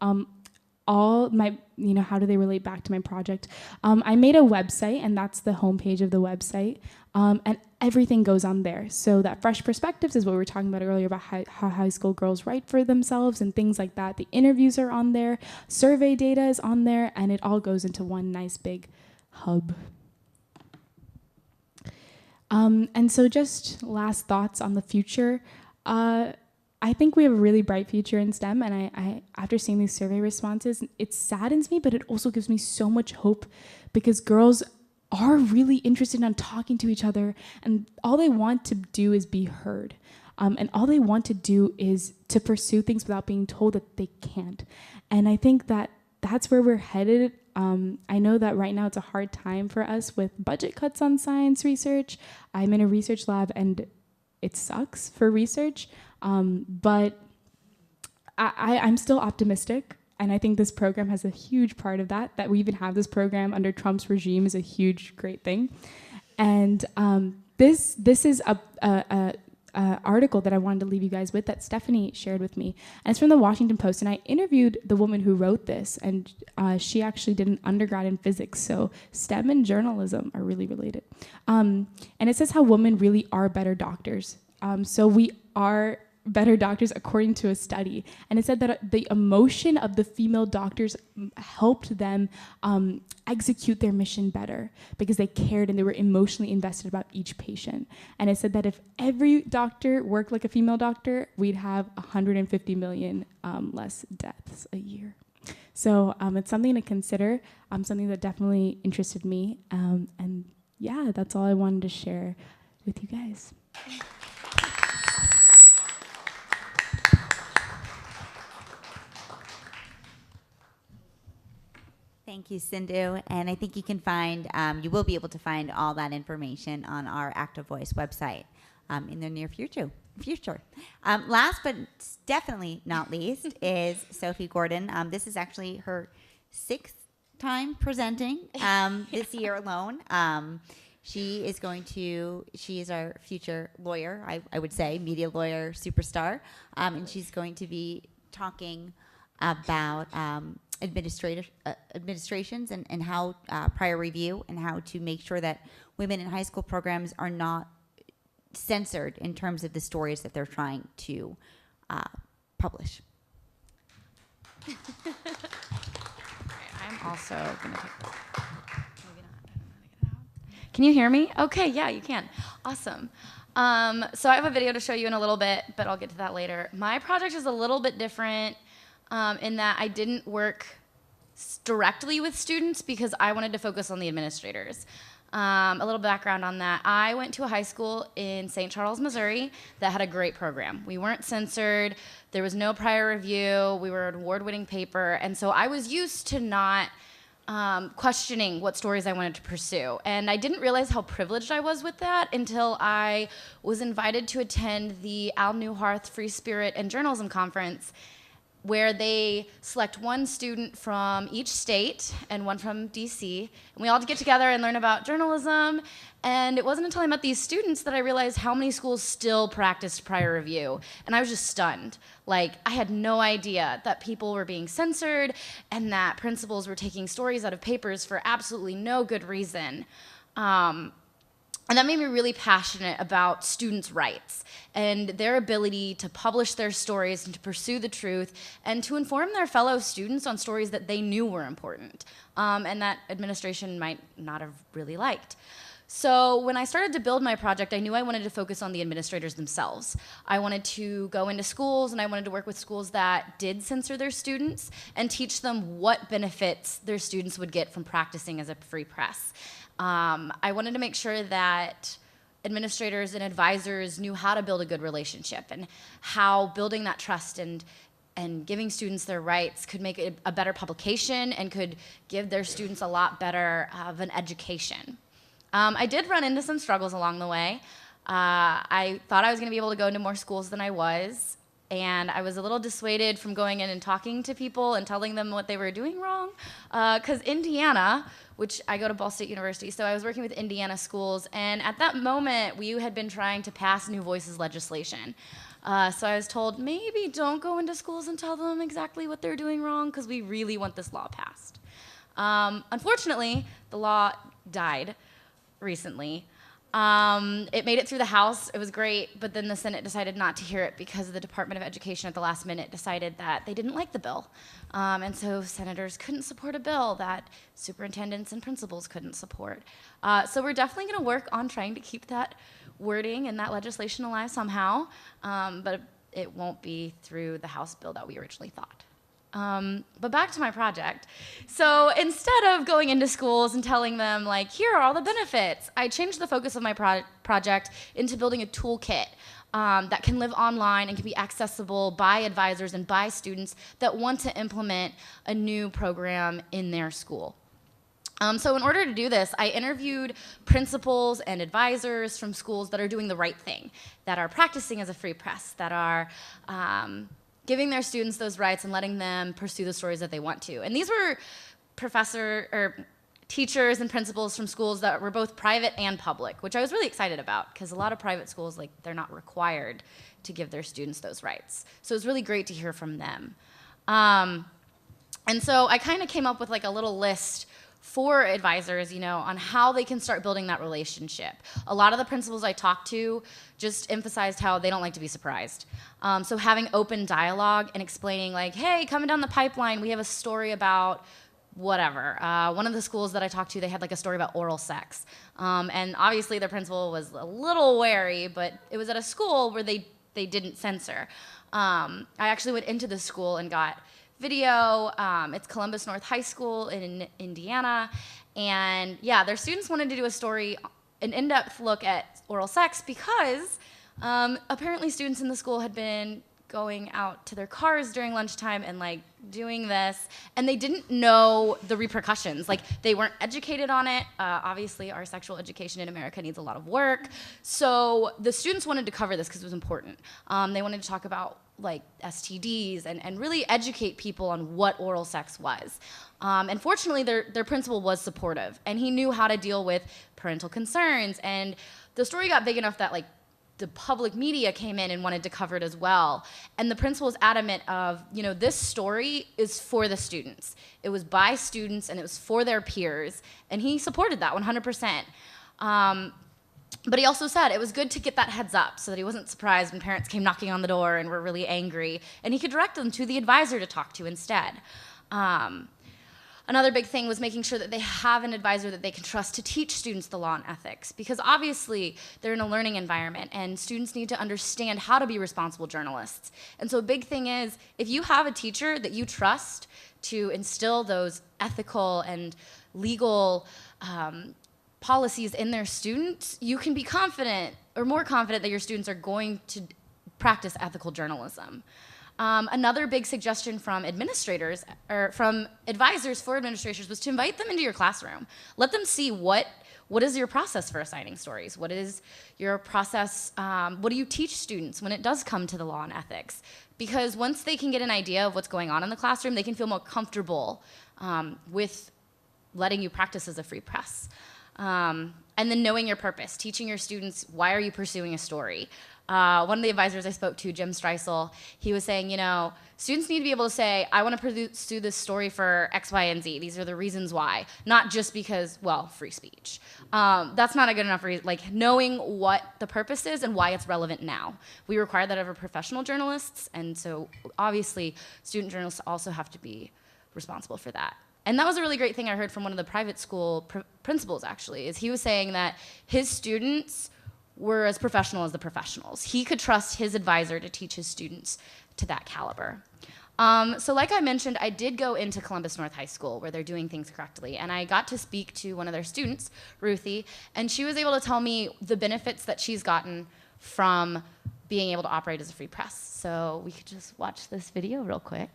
all my, how do they relate back to my project? I made a website, and that's the homepage of the website, and everything goes on there. So that fresh perspectives is what we were talking about earlier about how high school girls write for themselves and things like that. The interviews are on there, survey data is on there, and it all goes into one nice big hub. And so just last thoughts on the future. I think we have a really bright future in STEM, and I after seeing these survey responses, it saddens me, but it also gives me so much hope because girls are really interested in talking to each other, and all they want to do is be heard. And all they want to do is to pursue things without being told that they can't. And I think that that's where we're headed. I know that right now it's a hard time for us with budget cuts on science research. I'm in a research lab, and it sucks for research. But I'm still optimistic, and I think this program has a huge part of that. That we even have this program under Trump's regime is a huge, great thing. And this is a article that I wanted to leave you guys with that Stephanie shared with me, and it's from the Washington Post. And I interviewed the woman who wrote this, and she actually did an undergrad in physics. So STEM and journalism are really related. And it says how women really are better doctors. So we are better doctors according to a study. And it said that the emotion of the female doctors helped them execute their mission better because they cared and they were emotionally invested about each patient. And it said that if every doctor worked like a female doctor, we'd have 150 million less deaths a year. So it's something to consider, something that definitely interested me. And yeah, that's all I wanted to share with you guys. Thank you, Sindhu. And I think you can find, you will be able to find all that information on our Active Voice website in the near future. Last but definitely not least is Sophie Gordon. This is actually her 6th time presenting this year alone. She is our future lawyer, I would say, media lawyer superstar. And she's going to be talking about administrations and how prior review and how to make sure that women in high school programs are not censored in terms of the stories that they're trying to publish. I'm also going to take this. Maybe not. I don't know how to get it out. Can you hear me? Okay, yeah, you can. Awesome. So I have a video to show you in a little bit, but I'll get to that later. My project is a little bit different in that I didn't work directly with students because I wanted to focus on the administrators. A little background on that. I went to a high school in St. Charles, Missouri that had a great program. We weren't censored. There was no prior review. We were an award-winning paper. And so I was used to not questioning what stories I wanted to pursue. And I didn't realize how privileged I was with that until I was invited to attend the Al Newharth Free Spirit and Journalism Conference, where they select one student from each state and one from DC. And we all get together and learn about journalism. And it wasn't until I met these students that I realized how many schools still practiced prior review. And I was just stunned. Like, I had no idea that people were being censored and that principals were taking stories out of papers for absolutely no good reason. And that made me really passionate about students' rights and their ability to publish their stories and to pursue the truth and to inform their fellow students on stories that they knew were important and that administration might not have really liked. So when I started to build my project, I knew I wanted to focus on the administrators themselves. I wanted to go into schools and I wanted to work with schools that did censor their students and teach them what benefits their students would get from practicing as a free press. I wanted to make sure that administrators and advisors knew how to build a good relationship and how building that trust and giving students their rights could make it a better publication and could give their students a lot better of an education. I did run into some struggles along the way. I thought I was going to be able to go into more schools than I was, and I was a little dissuaded from going in and talking to people and telling them what they were doing wrong, because Indiana, which I go to Ball State University, so I was working with Indiana schools, and at that moment, we had been trying to pass New Voices legislation. So I was told, maybe don't go into schools and tell them exactly what they're doing wrong, because we really want this law passed. Unfortunately, the law died recently. It made it through the House. It was great, but then the Senate decided not to hear it because the Department of Education at the last minute decided that they didn't like the bill. And so senators couldn't support a bill that superintendents and principals couldn't support. So we're definitely going to work on trying to keep that wording and that legislation alive somehow, but it won't be through the House bill that we originally thought. But back to my project. So instead of going into schools and telling them, like, here are all the benefits, I changed the focus of my project into building a toolkit that can live online and can be accessible by advisors and by students that want to implement a new program in their school. So in order to do this, I interviewed principals and advisors from schools that are doing the right thing, that are practicing as a free press, that are giving their students those rights and letting them pursue the stories that they want to. And these were teachers and principals from schools that were both private and public, which I was really excited about, because a lot of private schools, like, they're not required to give their students those rights. So it was really great to hear from them. And so I kind of came up with like a little list for advisors, you know, on how they can start building that relationship. A lot of the principals I talked to just emphasized how they don't like to be surprised. So having open dialogue and explaining, like, hey, coming down the pipeline, we have a story about whatever. One of the schools that I talked to, they had like a story about oral sex. And obviously their principal was a little wary, but it was at a school where they didn't censor. I actually went into the school and got video. It's Columbus North High School in Indiana. And yeah, their students wanted to do a story, an in-depth look at oral sex, because apparently students in the school had been going out to their cars during lunchtime and like doing this, and they didn't know the repercussions. Like, they weren't educated on it. Obviously, our sexual education in America needs a lot of work. So the students wanted to cover this because it was important. They wanted to talk about like STDs and really educate people on what oral sex was. And fortunately, their principal was supportive, and he knew how to deal with parental concerns. And the story got big enough that like the public media came in and wanted to cover it as well. And the principal was adamant of, you know, this story is for the students. It was by students and it was for their peers. And he supported that 100%. But he also said it was good to get that heads up so that he wasn't surprised when parents came knocking on the door and were really angry. And he could direct them to the advisor to talk to instead. Another big thing was making sure that they have an advisor that they can trust to teach students the law and ethics, because obviously they're in a learning environment and students need to understand how to be responsible journalists. And so a big thing is, if you have a teacher that you trust to instill those ethical and legal policies in their students, you can be confident or more confident that your students are going to practice ethical journalism. Another big suggestion from administrators or from advisors for administrators was to invite them into your classroom. Let them see what is your process for assigning stories? What is your process, what do you teach students when it does come to the law and ethics? Because once they can get an idea of what's going on in the classroom, they can feel more comfortable with letting you practice as a free press. And then knowing your purpose, teaching your students, why are you pursuing a story? One of the advisors I spoke to, Jim Streisel, he was saying, you know, students need to be able to say, I want to pursue this story for X, Y, and Z. These are the reasons why, not just because, well, free speech. That's not a good enough reason. Like, knowing what the purpose is and why it's relevant now. We require that of our professional journalists, and so obviously student journalists also have to be responsible for that. And that was a really great thing I heard from one of the private school principals, actually, is he was saying that his students were as professional as the professionals. He could trust his advisor to teach his students to that caliber. So like I mentioned, I did go into Columbus North High School where they're doing things correctly, and I got to speak to one of their students, Ruthie, and she was able to tell me the benefits that she's gotten from being able to operate as a free press. So we could just watch this video real quick.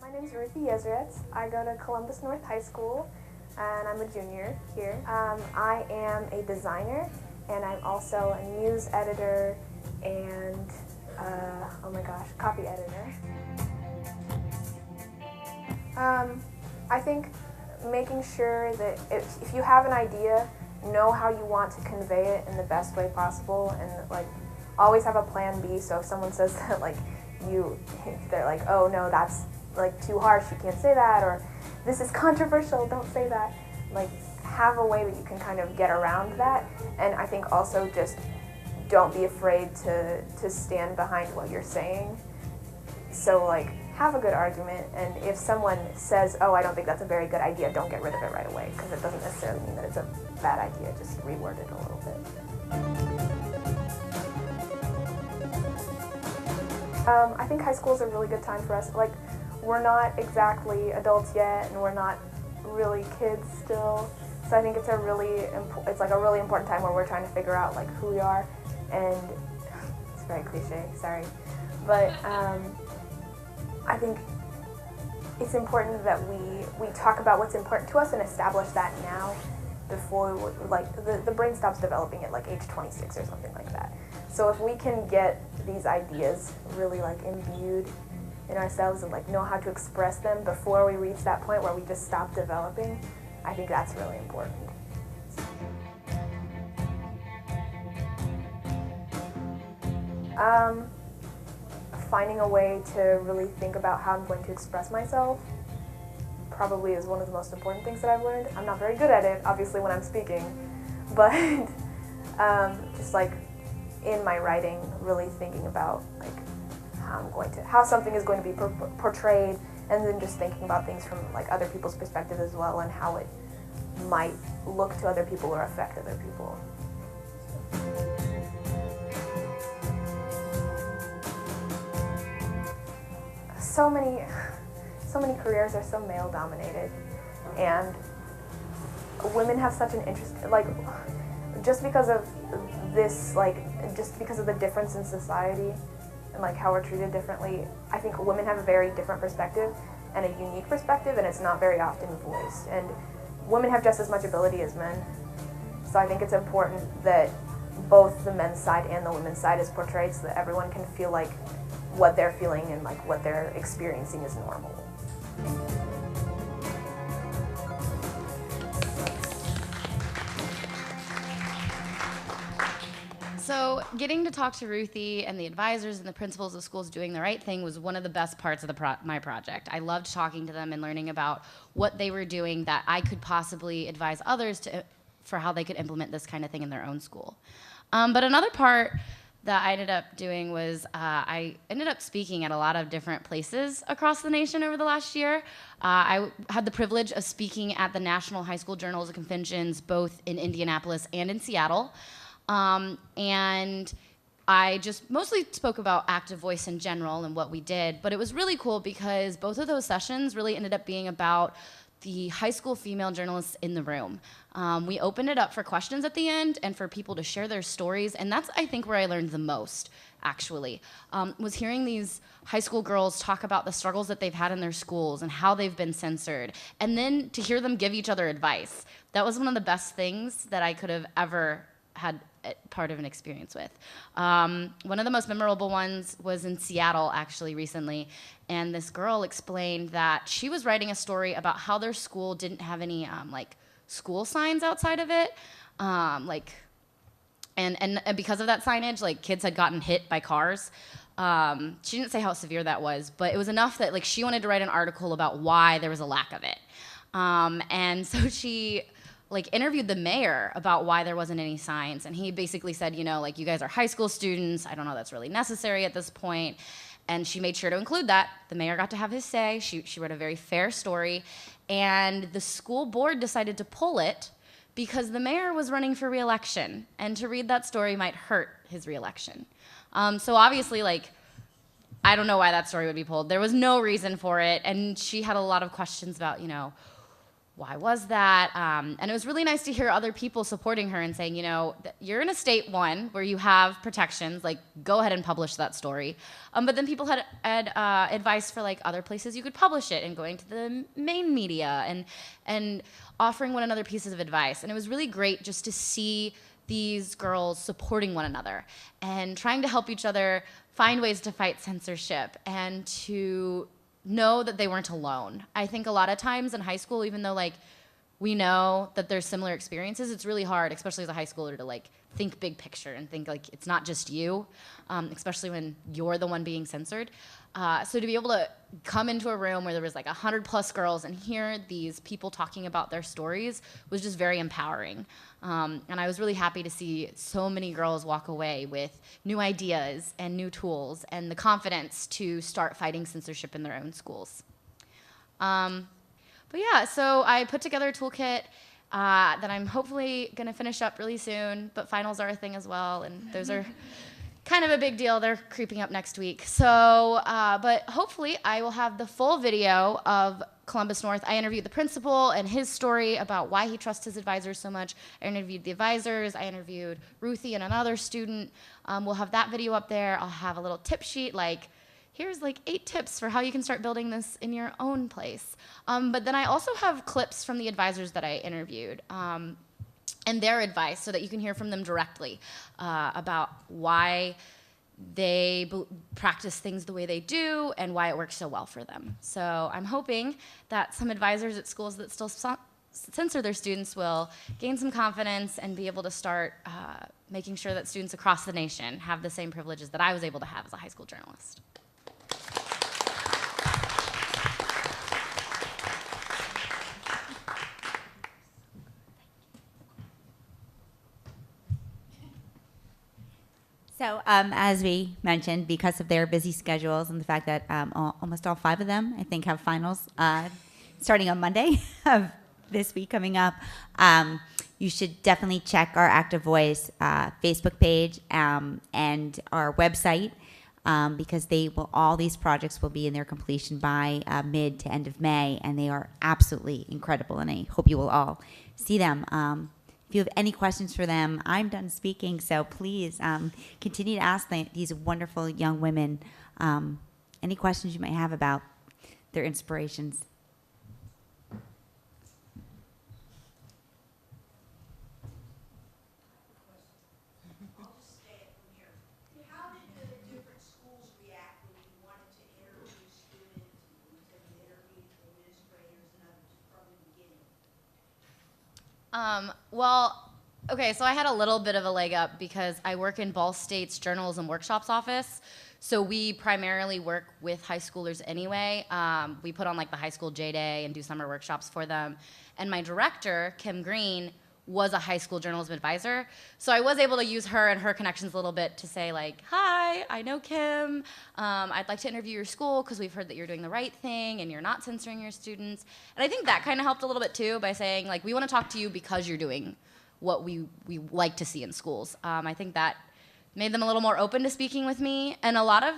My name is Ruthie Yezeretz. I go to Columbus North High School, and I'm a junior here. I am a designer, and I'm also a news editor and, oh my gosh, copy editor. I think making sure that if you have an idea, know how you want to convey it in the best way possible, and like always have a plan B. So if someone says that like they're like, oh no, that's like too harsh, you can't say that, or this is controversial, don't say that. Like, have a way that you can kind of get around that. And I think also just don't be afraid to stand behind what you're saying. So like, have a good argument, and if someone says, oh, I don't think that's a very good idea, don't get rid of it right away, because it doesn't necessarily mean that it's a bad idea, just reword it a little bit. I think high school is a really good time for us. Like, we're not exactly adults yet, and we're not really kids still. So I think it's a really important time where we're trying to figure out like who we are, and it's very cliche, sorry, but I think it's important that we talk about what's important to us and establish that now before the brain stops developing at like age 26 or something like that. So if we can get these ideas really like imbued in ourselves and like know how to express them before we reach that point where we just stop developing, I think that's really important. Finding a way to really think about how I'm going to express myself probably is one of the most important things that I've learned. I'm not very good at it, obviously, when I'm speaking, but just like in my writing, really thinking about like how something is going to be portrayed, and then just thinking about things from like other people's perspective as well, and how it might look to other people or affect other people. So many careers are so male dominated, and women have such an interest, like just because of the difference in society and like how we're treated differently, I think women have a very different perspective and a unique perspective, and it's not very often voiced. And women have just as much ability as men. So I think it's important that both the men's side and the women's side is portrayed so that everyone can feel like what they're feeling and like what they're experiencing is normal. So getting to talk to Ruthie and the advisors and the principals of schools doing the right thing was one of the best parts of my project. I loved talking to them and learning about what they were doing that I could possibly advise others for how they could implement this kind of thing in their own school. But another part that I ended up doing was I ended up speaking at a lot of different places across the nation over the last year. I had the privilege of speaking at the National High School Journals and Conventions, both in Indianapolis and in Seattle. And I just mostly spoke about active voice in general and what we did, but it was really cool because both of those sessions really ended up being about the high school female journalists in the room. We opened it up for questions at the end and for people to share their stories, and that's, I think, where I learned the most, actually, was hearing these high school girls talk about the struggles that they've had in their schools and how they've been censored, and then to hear them give each other advice. That was one of the best things that I could have ever had part of an experience with. One of the most memorable ones was in Seattle, actually, recently, and this girl explained that she was writing a story about how their school didn't have any like school signs outside of it, and because of that signage, like kids had gotten hit by cars. She didn't say how severe that was, but it was enough that like she wanted to write an article about why there was a lack of it, and so she like interviewed the mayor about why there wasn't any signs, and he basically said, you know, like, you guys are high school students, I don't know that's really necessary at this point, and she made sure to include that. The mayor got to have his say. She wrote a very fair story, and the school board decided to pull it because the mayor was running for re-election, and to read that story might hurt his re-election. So obviously, like, I don't know why that story would be pulled. There was no reason for it, and she had a lot of questions about, you know, why was that? And it was really nice to hear other people supporting her and saying, you know, you're in a state, one, where you have protections, like, go ahead and publish that story. But then people had advice for, like, other places you could publish it, and going to the main media and offering one another pieces of advice. And it was really great just to see these girls supporting one another and trying to help each other find ways to fight censorship and to know that they weren't alone. I think a lot of times in high school, even though like we know that there's similar experiences, it's really hard, especially as a high schooler, to like think big picture and think like it's not just you, especially when you're the one being censored. So to be able to come into a room where there was like 100+ girls and hear these people talking about their stories was just very empowering. And I was really happy to see so many girls walk away with new ideas and new tools and the confidence to start fighting censorship in their own schools. But yeah, so I put together a toolkit that I'm hopefully going to finish up really soon, but finals are a thing as well, and those are kind of a big deal. They're creeping up next week. So, but hopefully I will have the full video of Columbus North. I interviewed the principal and his story about why he trusts his advisors so much. I interviewed the advisors. I interviewed Ruthie and another student. We'll have that video up there. I'll have a little tip sheet, like, here's like 8 tips for how you can start building this in your own place. But then I also have clips from the advisors that I interviewed and their advice so that you can hear from them directly about why they practice things the way they do and why it works so well for them. So I'm hoping that some advisors at schools that still censor their students will gain some confidence and be able to start making sure that students across the nation have the same privileges that I was able to have as a high school journalist. So as we mentioned, because of their busy schedules and the fact that almost all 5 of them, I think, have finals starting on Monday of this week coming up, you should definitely check our Active Voice Facebook page and our website because all these projects will be in their completion by mid to end of May, and they are absolutely incredible, and I hope you will all see them. If you have any questions for them, I'm done speaking, so please continue to ask these wonderful young women any questions you might have about their inspirations. Well, okay, so I had a little bit of a leg up because I work in Ball State's Journalism Workshops office. So we primarily work with high schoolers anyway. We put on like the high school J-Day and do summer workshops for them. And my director, Kim Green, was a high school journalism advisor. So I was able to use her and her connections a little bit to say like, hi, I know Kim. I'd like to interview your school because we've heard that you're doing the right thing and you're not censoring your students. And I think that kind of helped a little bit too by saying like, we want to talk to you because you're doing what we like to see in schools. I think that made them a little more open to speaking with me. And a lot of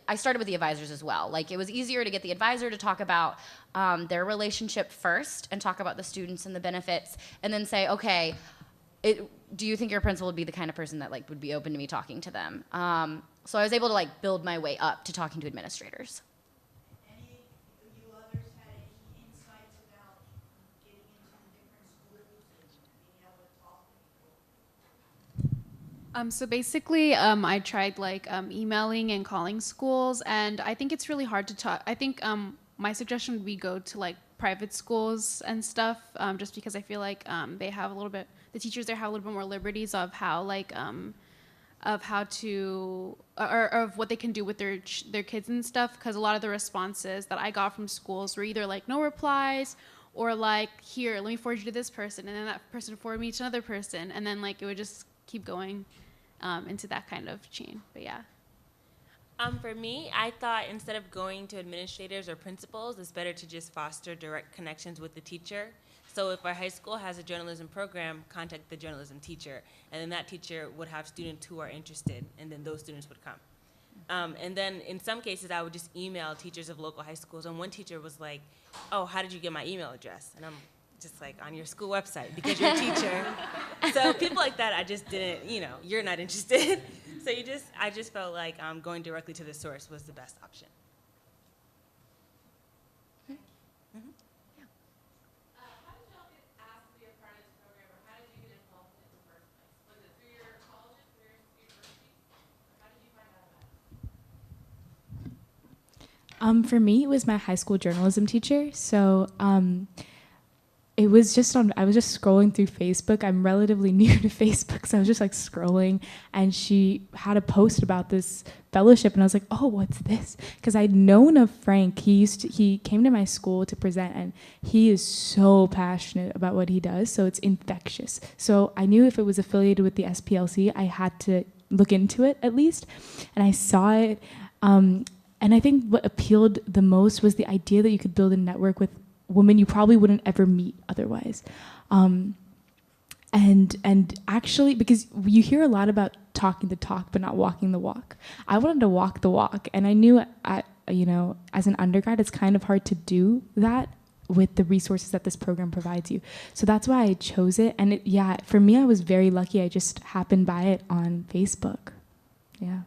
I started with the advisors as well. Like it was easier to get the advisor to talk about their relationship first and talk about the students and the benefits and then say, okay, do you think your principal would be the kind of person that like would be open to me talking to them? So I was able to like build my way up to talking to administrators. So basically, I tried like emailing and calling schools, and I think it's really hard to talk. I think my suggestion would be go to like private schools and stuff, just because I feel like they have a little bit, the teachers there have a little bit more liberties of how like of how to or of what they can do with their kids and stuff. Because a lot of the responses that I got from schools were either like no replies, or like, here, let me forward you to this person, and then that person forwarded me to another person, and then like it would just keep going into that kind of chain. But yeah. For me, I thought instead of going to administrators or principals, it's better to just foster direct connections with the teacher. So if our high school has a journalism program, contact the journalism teacher, and then that teacher would have students who are interested, and then those students would come. And then in some cases, I would just email teachers of local high schools, and one teacher was like, oh, how did you get my email address? And I'm just like, on your school website, because you're a teacher. So people like that, I just didn't, you're not interested. So I just felt like going directly to the source was the best option. For me, it was my high school journalism teacher. So it was just I was just scrolling through Facebook. I'm relatively new to Facebook, so I was just like scrolling, and she had a post about this fellowship, and I was like, oh, what's this? Because I'd known of Frank. He came to my school to present, and he is so passionate about what he does, so it's infectious. So I knew if it was affiliated with the SPLC, I had to look into it at least, and I saw it. And I think what appealed the most was the idea that you could build a network with women you probably wouldn't ever meet otherwise. And actually, because you hear a lot about talking the talk but not walking the walk. I wanted to walk the walk, and I knew as an undergrad, it's kind of hard to do that with the resources that this program provides you. So that's why I chose it. And for me, I was very lucky. I just happened by it on Facebook. Yeah.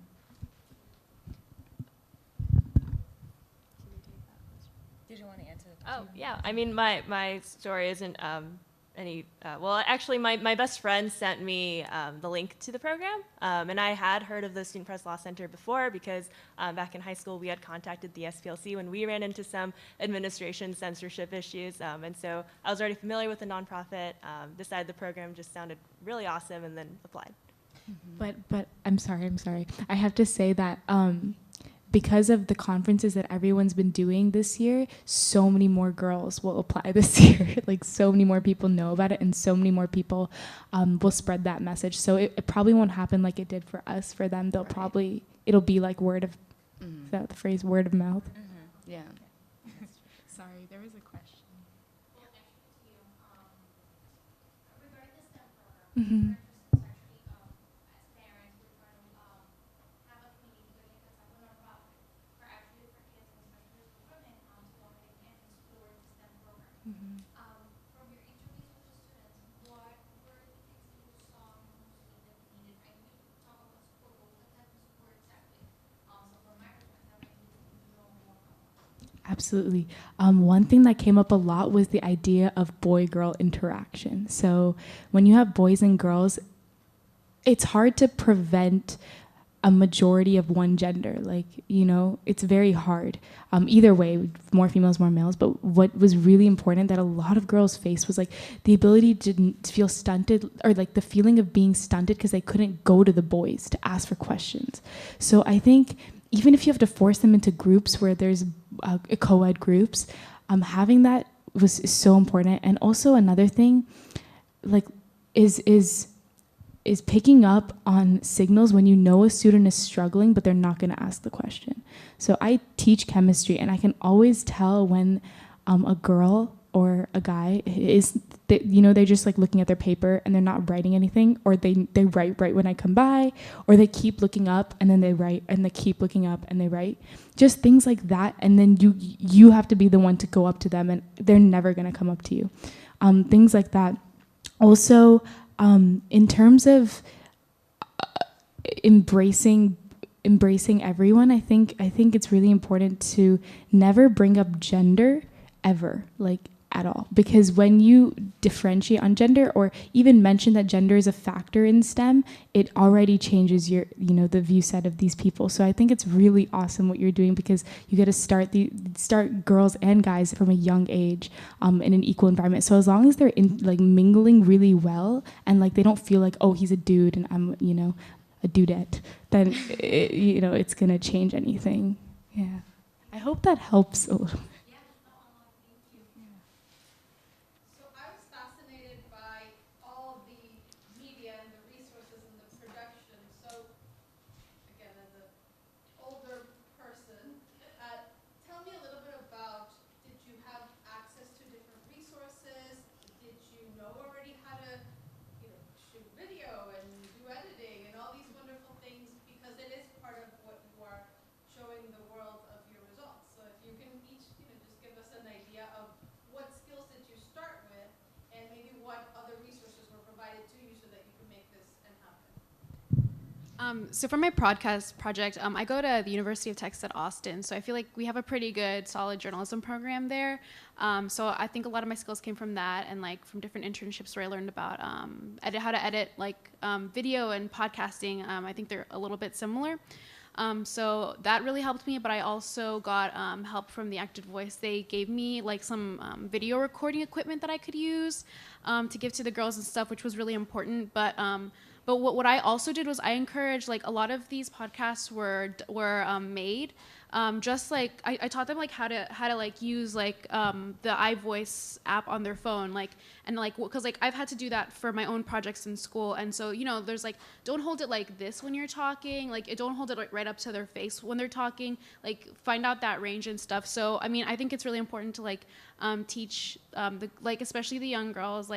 Oh, yeah. I mean, my story isn't well, actually, my best friend sent me the link to the program, and I had heard of the Student Press Law Center before because back in high school, we had contacted the SPLC when we ran into some administration censorship issues, and so I was already familiar with the nonprofit, decided the program just sounded really awesome, and then applied. Mm-hmm. But I'm sorry. I have to say that because of the conferences that everyone's been doing this year, so many more girls will apply this year. Like, so many more people know about it, and so many more people will spread that message. So it probably won't happen like it did for us. For them, it'll be like word of, is that the phrase, word of mouth? Mm-hmm. Yeah. Sorry, there was a question. Mm-hmm. Absolutely. One thing that came up a lot was the idea of boy-girl interaction. So when you have boys and girls, it's hard to prevent a majority of one gender. Like, it's very hard. Either way, more females, more males. But what was really important that a lot of girls faced was like the ability to feel stunted, or like the feeling of being stunted because they couldn't go to the boys to ask for questions. So I think even if you have to force them into groups where there's co-ed groups, having that is so important. And also another thing, like is picking up on signals when you know a student is struggling, but they're not going to ask the question. So I teach chemistry, and I can always tell when a girl or a guy is, they're just like looking at their paper and they're not writing anything, or they write right when I come by, or they keep looking up and then they write, and they keep looking up and they write. Just things like that, and then you have to be the one to go up to them, and they're never going to come up to you. Things like that. Also, in terms of embracing everyone, I think it's really important to never bring up gender ever, like at all, because when you differentiate on gender or even mention that gender is a factor in STEM, it already changes your, the view set of these people. So I think it's really awesome what you're doing, because you get to start girls and guys from a young age in an equal environment. So as long as they're mingling really well, and like they don't feel like, oh, he's a dude and I'm a dudette, then it's gonna change anything. Yeah, I hope that helps a little. So for my podcast project, I go to the University of Texas at Austin. So I feel like we have a pretty good, solid journalism program there. So I think a lot of my skills came from that, and like from different internships where I learned about how to edit video and podcasting. I think they're a little bit similar. So that really helped me, but I also got help from the Active Voice. They gave me like some video recording equipment that I could use to give to the girls and stuff, which was really important. But what I also did was I encouraged, like, a lot of these podcasts were made just like I taught them like how to like use like the iVoice app on their phone, because I've had to do that for my own projects in school, and so there's like, don't hold it like this when you're talking, don't hold it right up to their face when they're talking, find out that range and stuff. So I mean, I think it's really important to teach especially the young girls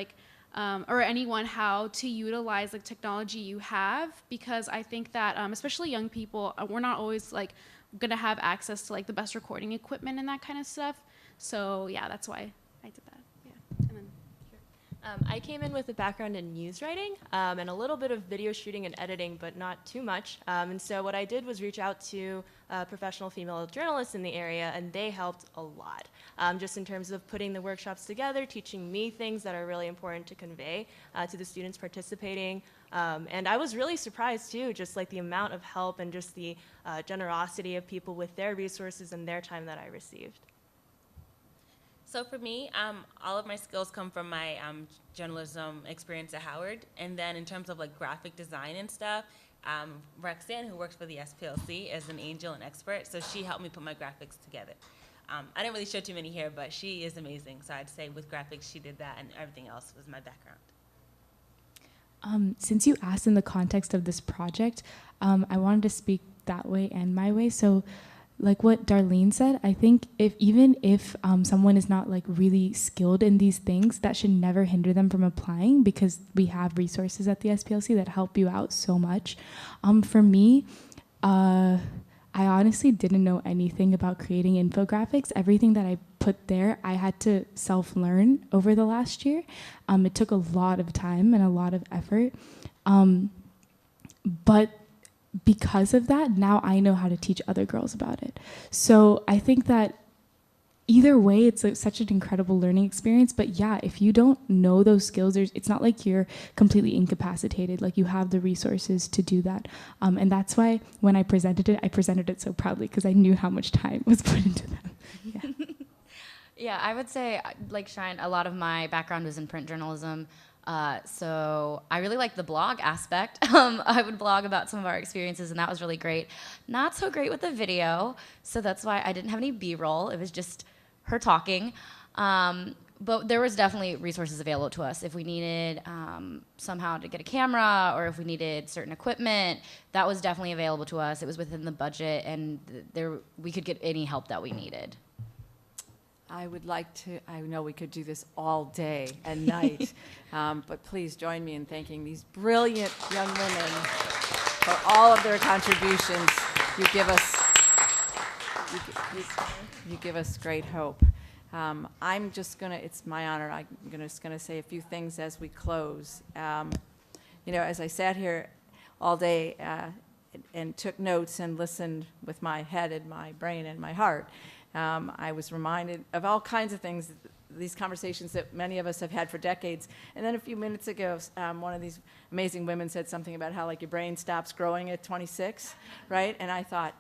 or anyone how to utilize technology you have, because I think that especially young people, we're not always gonna have access to the best recording equipment and that kind of stuff. So yeah, that's why I did that. Yeah. And then I came in with a background in news writing and a little bit of video shooting and editing, but not too much. And so what I did was reach out to professional female journalists in the area, and they helped a lot, just in terms of putting the workshops together, teaching me things that are really important to convey to the students participating. And I was really surprised too, just the amount of help and just the generosity of people with their resources and their time that I received. So for me, all of my skills come from my journalism experience at Howard. And then in terms of graphic design and stuff, Roxanne, who works for the SPLC, is an angel and expert. So she helped me put my graphics together. I didn't really show too many here, but she is amazing. So I'd say with graphics, she did that, and everything else was my background. Since you asked in the context of this project, I wanted to speak that way and my way. So like what Darlene said, I think even if someone is not really skilled in these things, that should never hinder them from applying, because we have resources at the SPLC that help you out so much. For me, I honestly didn't know anything about creating infographics. Everything that I put there, I had to self-learn over the last year. It took a lot of time and a lot of effort. But because of that, now I know how to teach other girls about it. So I think that either way, it's such an incredible learning experience. But yeah, if you don't know those skills, it's not like you're completely incapacitated. You have the resources to do that. And that's why when I presented it so proudly, because I knew how much time was put into them. Yeah. Yeah, I would say, Shine, a lot of my background was in print journalism. So I really like the blog aspect. I would blog about some of our experiences, and that was really great. Not so great with the video, so that's why I didn't have any B-roll. It was just her talking. but there was definitely resources available to us. If we needed somehow to get a camera, or if we needed certain equipment, that was definitely available to us. It was within the budget, and we could get any help that we needed. I would like to, I know we could do this all day and night, but please join me in thanking these brilliant young women for all of their contributions. You give us great hope. I'm just gonna, it's my honor, I'm just gonna say a few things as we close. You know, as I sat here all day and took notes and listened with my head and my brain and my heart, I was reminded of all kinds of things, these conversations that many of us have had for decades. And then a few minutes ago, one of these amazing women said something about how like your brain stops growing at 26, right? And I thought,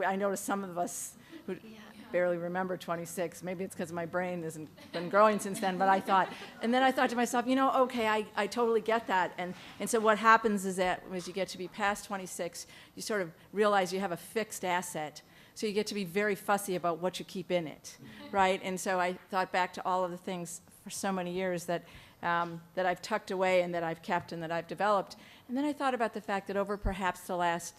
I noticed some of us who barely remember 26, maybe it's because my brain hasn't been growing since then, but I thought, and then I thought to myself, you know, okay, I totally get that. And so what happens is that as you get to be past 26, you sort of realize you have a fixed asset. So you get to be very fussy about what you keep in it, right? And so I thought back to all of the things for so many years that I've tucked away and that I've kept and that I've developed. And then I thought about the fact that over perhaps the last,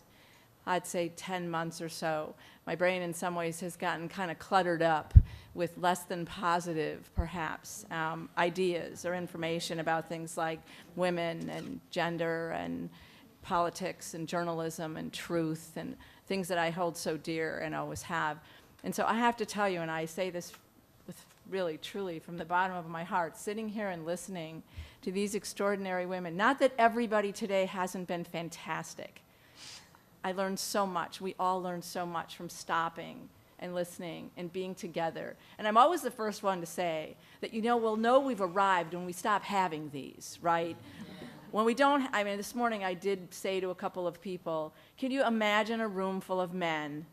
I'd say 10 months or so, my brain in some ways has gotten kind of cluttered up with less than positive, perhaps, ideas or information about things like women and gender and politics and journalism and truth and things that I hold so dear and always have. And so I have to tell you, and I say this with really, truly from the bottom of my heart, sitting here and listening to these extraordinary women, not that everybody today hasn't been fantastic. I learned so much. We all learned so much from stopping and listening and being together. And I'm always the first one to say that, you know, we'll know we've arrived when we stop having these, right? When we don't, I mean, this morning I did say to a couple of people, can you imagine a room full of men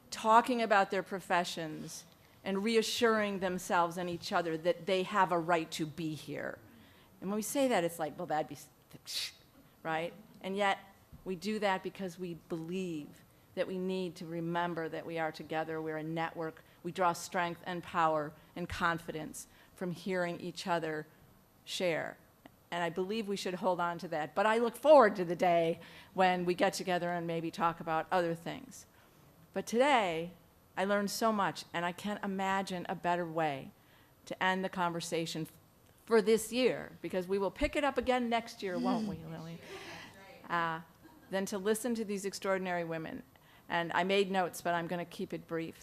talking about their professions and reassuring themselves and each other that they have a right to be here? And when we say that, it's like, well, that'd be, right? And yet, we do that because we believe that we need to remember that we are together, we're a network, we draw strength and power and confidence from hearing each other share. And I believe we should hold on to that. But I look forward to the day when we get together and maybe talk about other things. But today, I learned so much, and I can't imagine a better way to end the conversation for this year, because we will pick it up again next year, won't we, Lillian? Than to listen to these extraordinary women. And I made notes, but I'm going to keep it brief.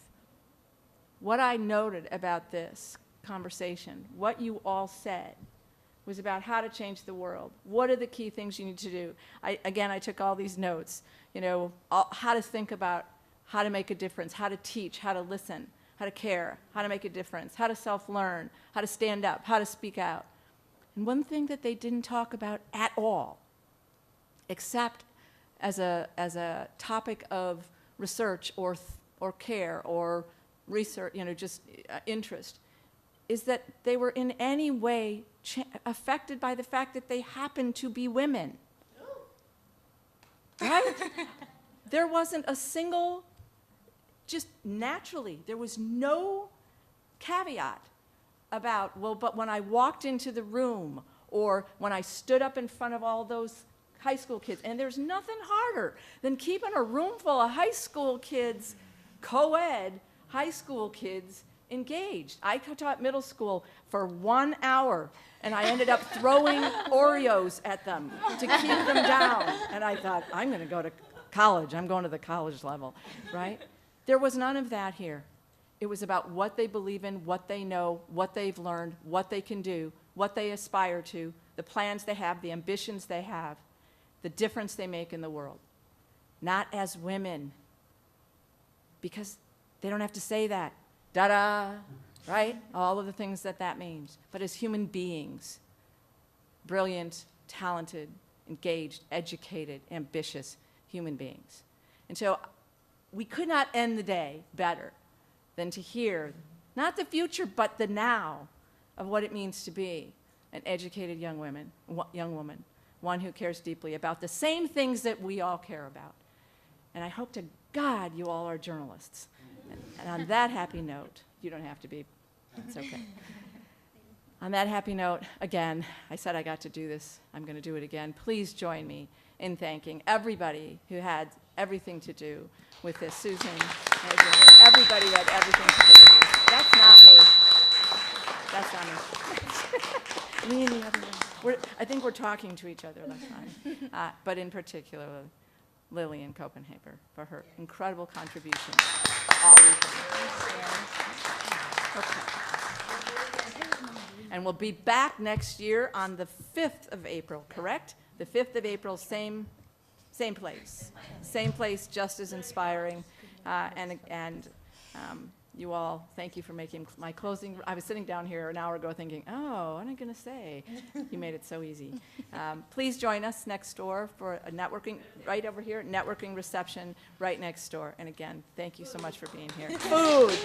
What I noted about this conversation, what you all said, was about how to change the world. What are the key things you need to do? I took all these notes, you know, how to think about how to make a difference, how to teach, how to listen, how to care, how to make a difference, how to self-learn, how to stand up, how to speak out. And one thing that they didn't talk about at all, except as a topic of research or care or research, you know, just interest, is that they were in any way affected by the fact that they happen to be women. Right? There wasn't a single, just naturally, there was no caveat about, well, but when I walked into the room or when I stood up in front of all those high school kids, and there's nothing harder than keeping a room full of high school kids, co-ed high school kids, engaged. I taught middle school for 1 hour, and I ended up throwing Oreos at them to keep them down. And I thought, I'm going to go to college. I'm going to the college level, right? There was none of that here. It was about what they believe in, what they know, what they've learned, what they can do, what they aspire to, the plans they have, the ambitions they have, the difference they make in the world. Not as women, because they don't have to say that. Da-da, right? All of the things that means. But as human beings, brilliant, talented, engaged, educated, ambitious human beings. And so we could not end the day better than to hear, not the future, but the now of what it means to be an educated young woman, one who cares deeply about the same things that we all care about. And I hope to God you all are journalists. And on that happy note, you don't have to be, it's okay. On that happy note, again, I said I got to do this. I'm going to do it again. Please join me in thanking everybody who had everything to do with this. Susan, everybody who had everything to do with this. That's not me. Me and the other one. I think we're talking to each other. That's fine. But in particular, Lillian Kopenhaver for her incredible contribution. All weekend. Okay. And we'll be back next year on the 5th of April, correct? The 5th of April, same place. Same place, just as inspiring. You all, thank you for making my closing. I was sitting down here an hour ago thinking, oh, what am I going to say? You made it so easy. Please join us next door for a networking, right over here, networking reception right next door. And again, thank you so much for being here. Food.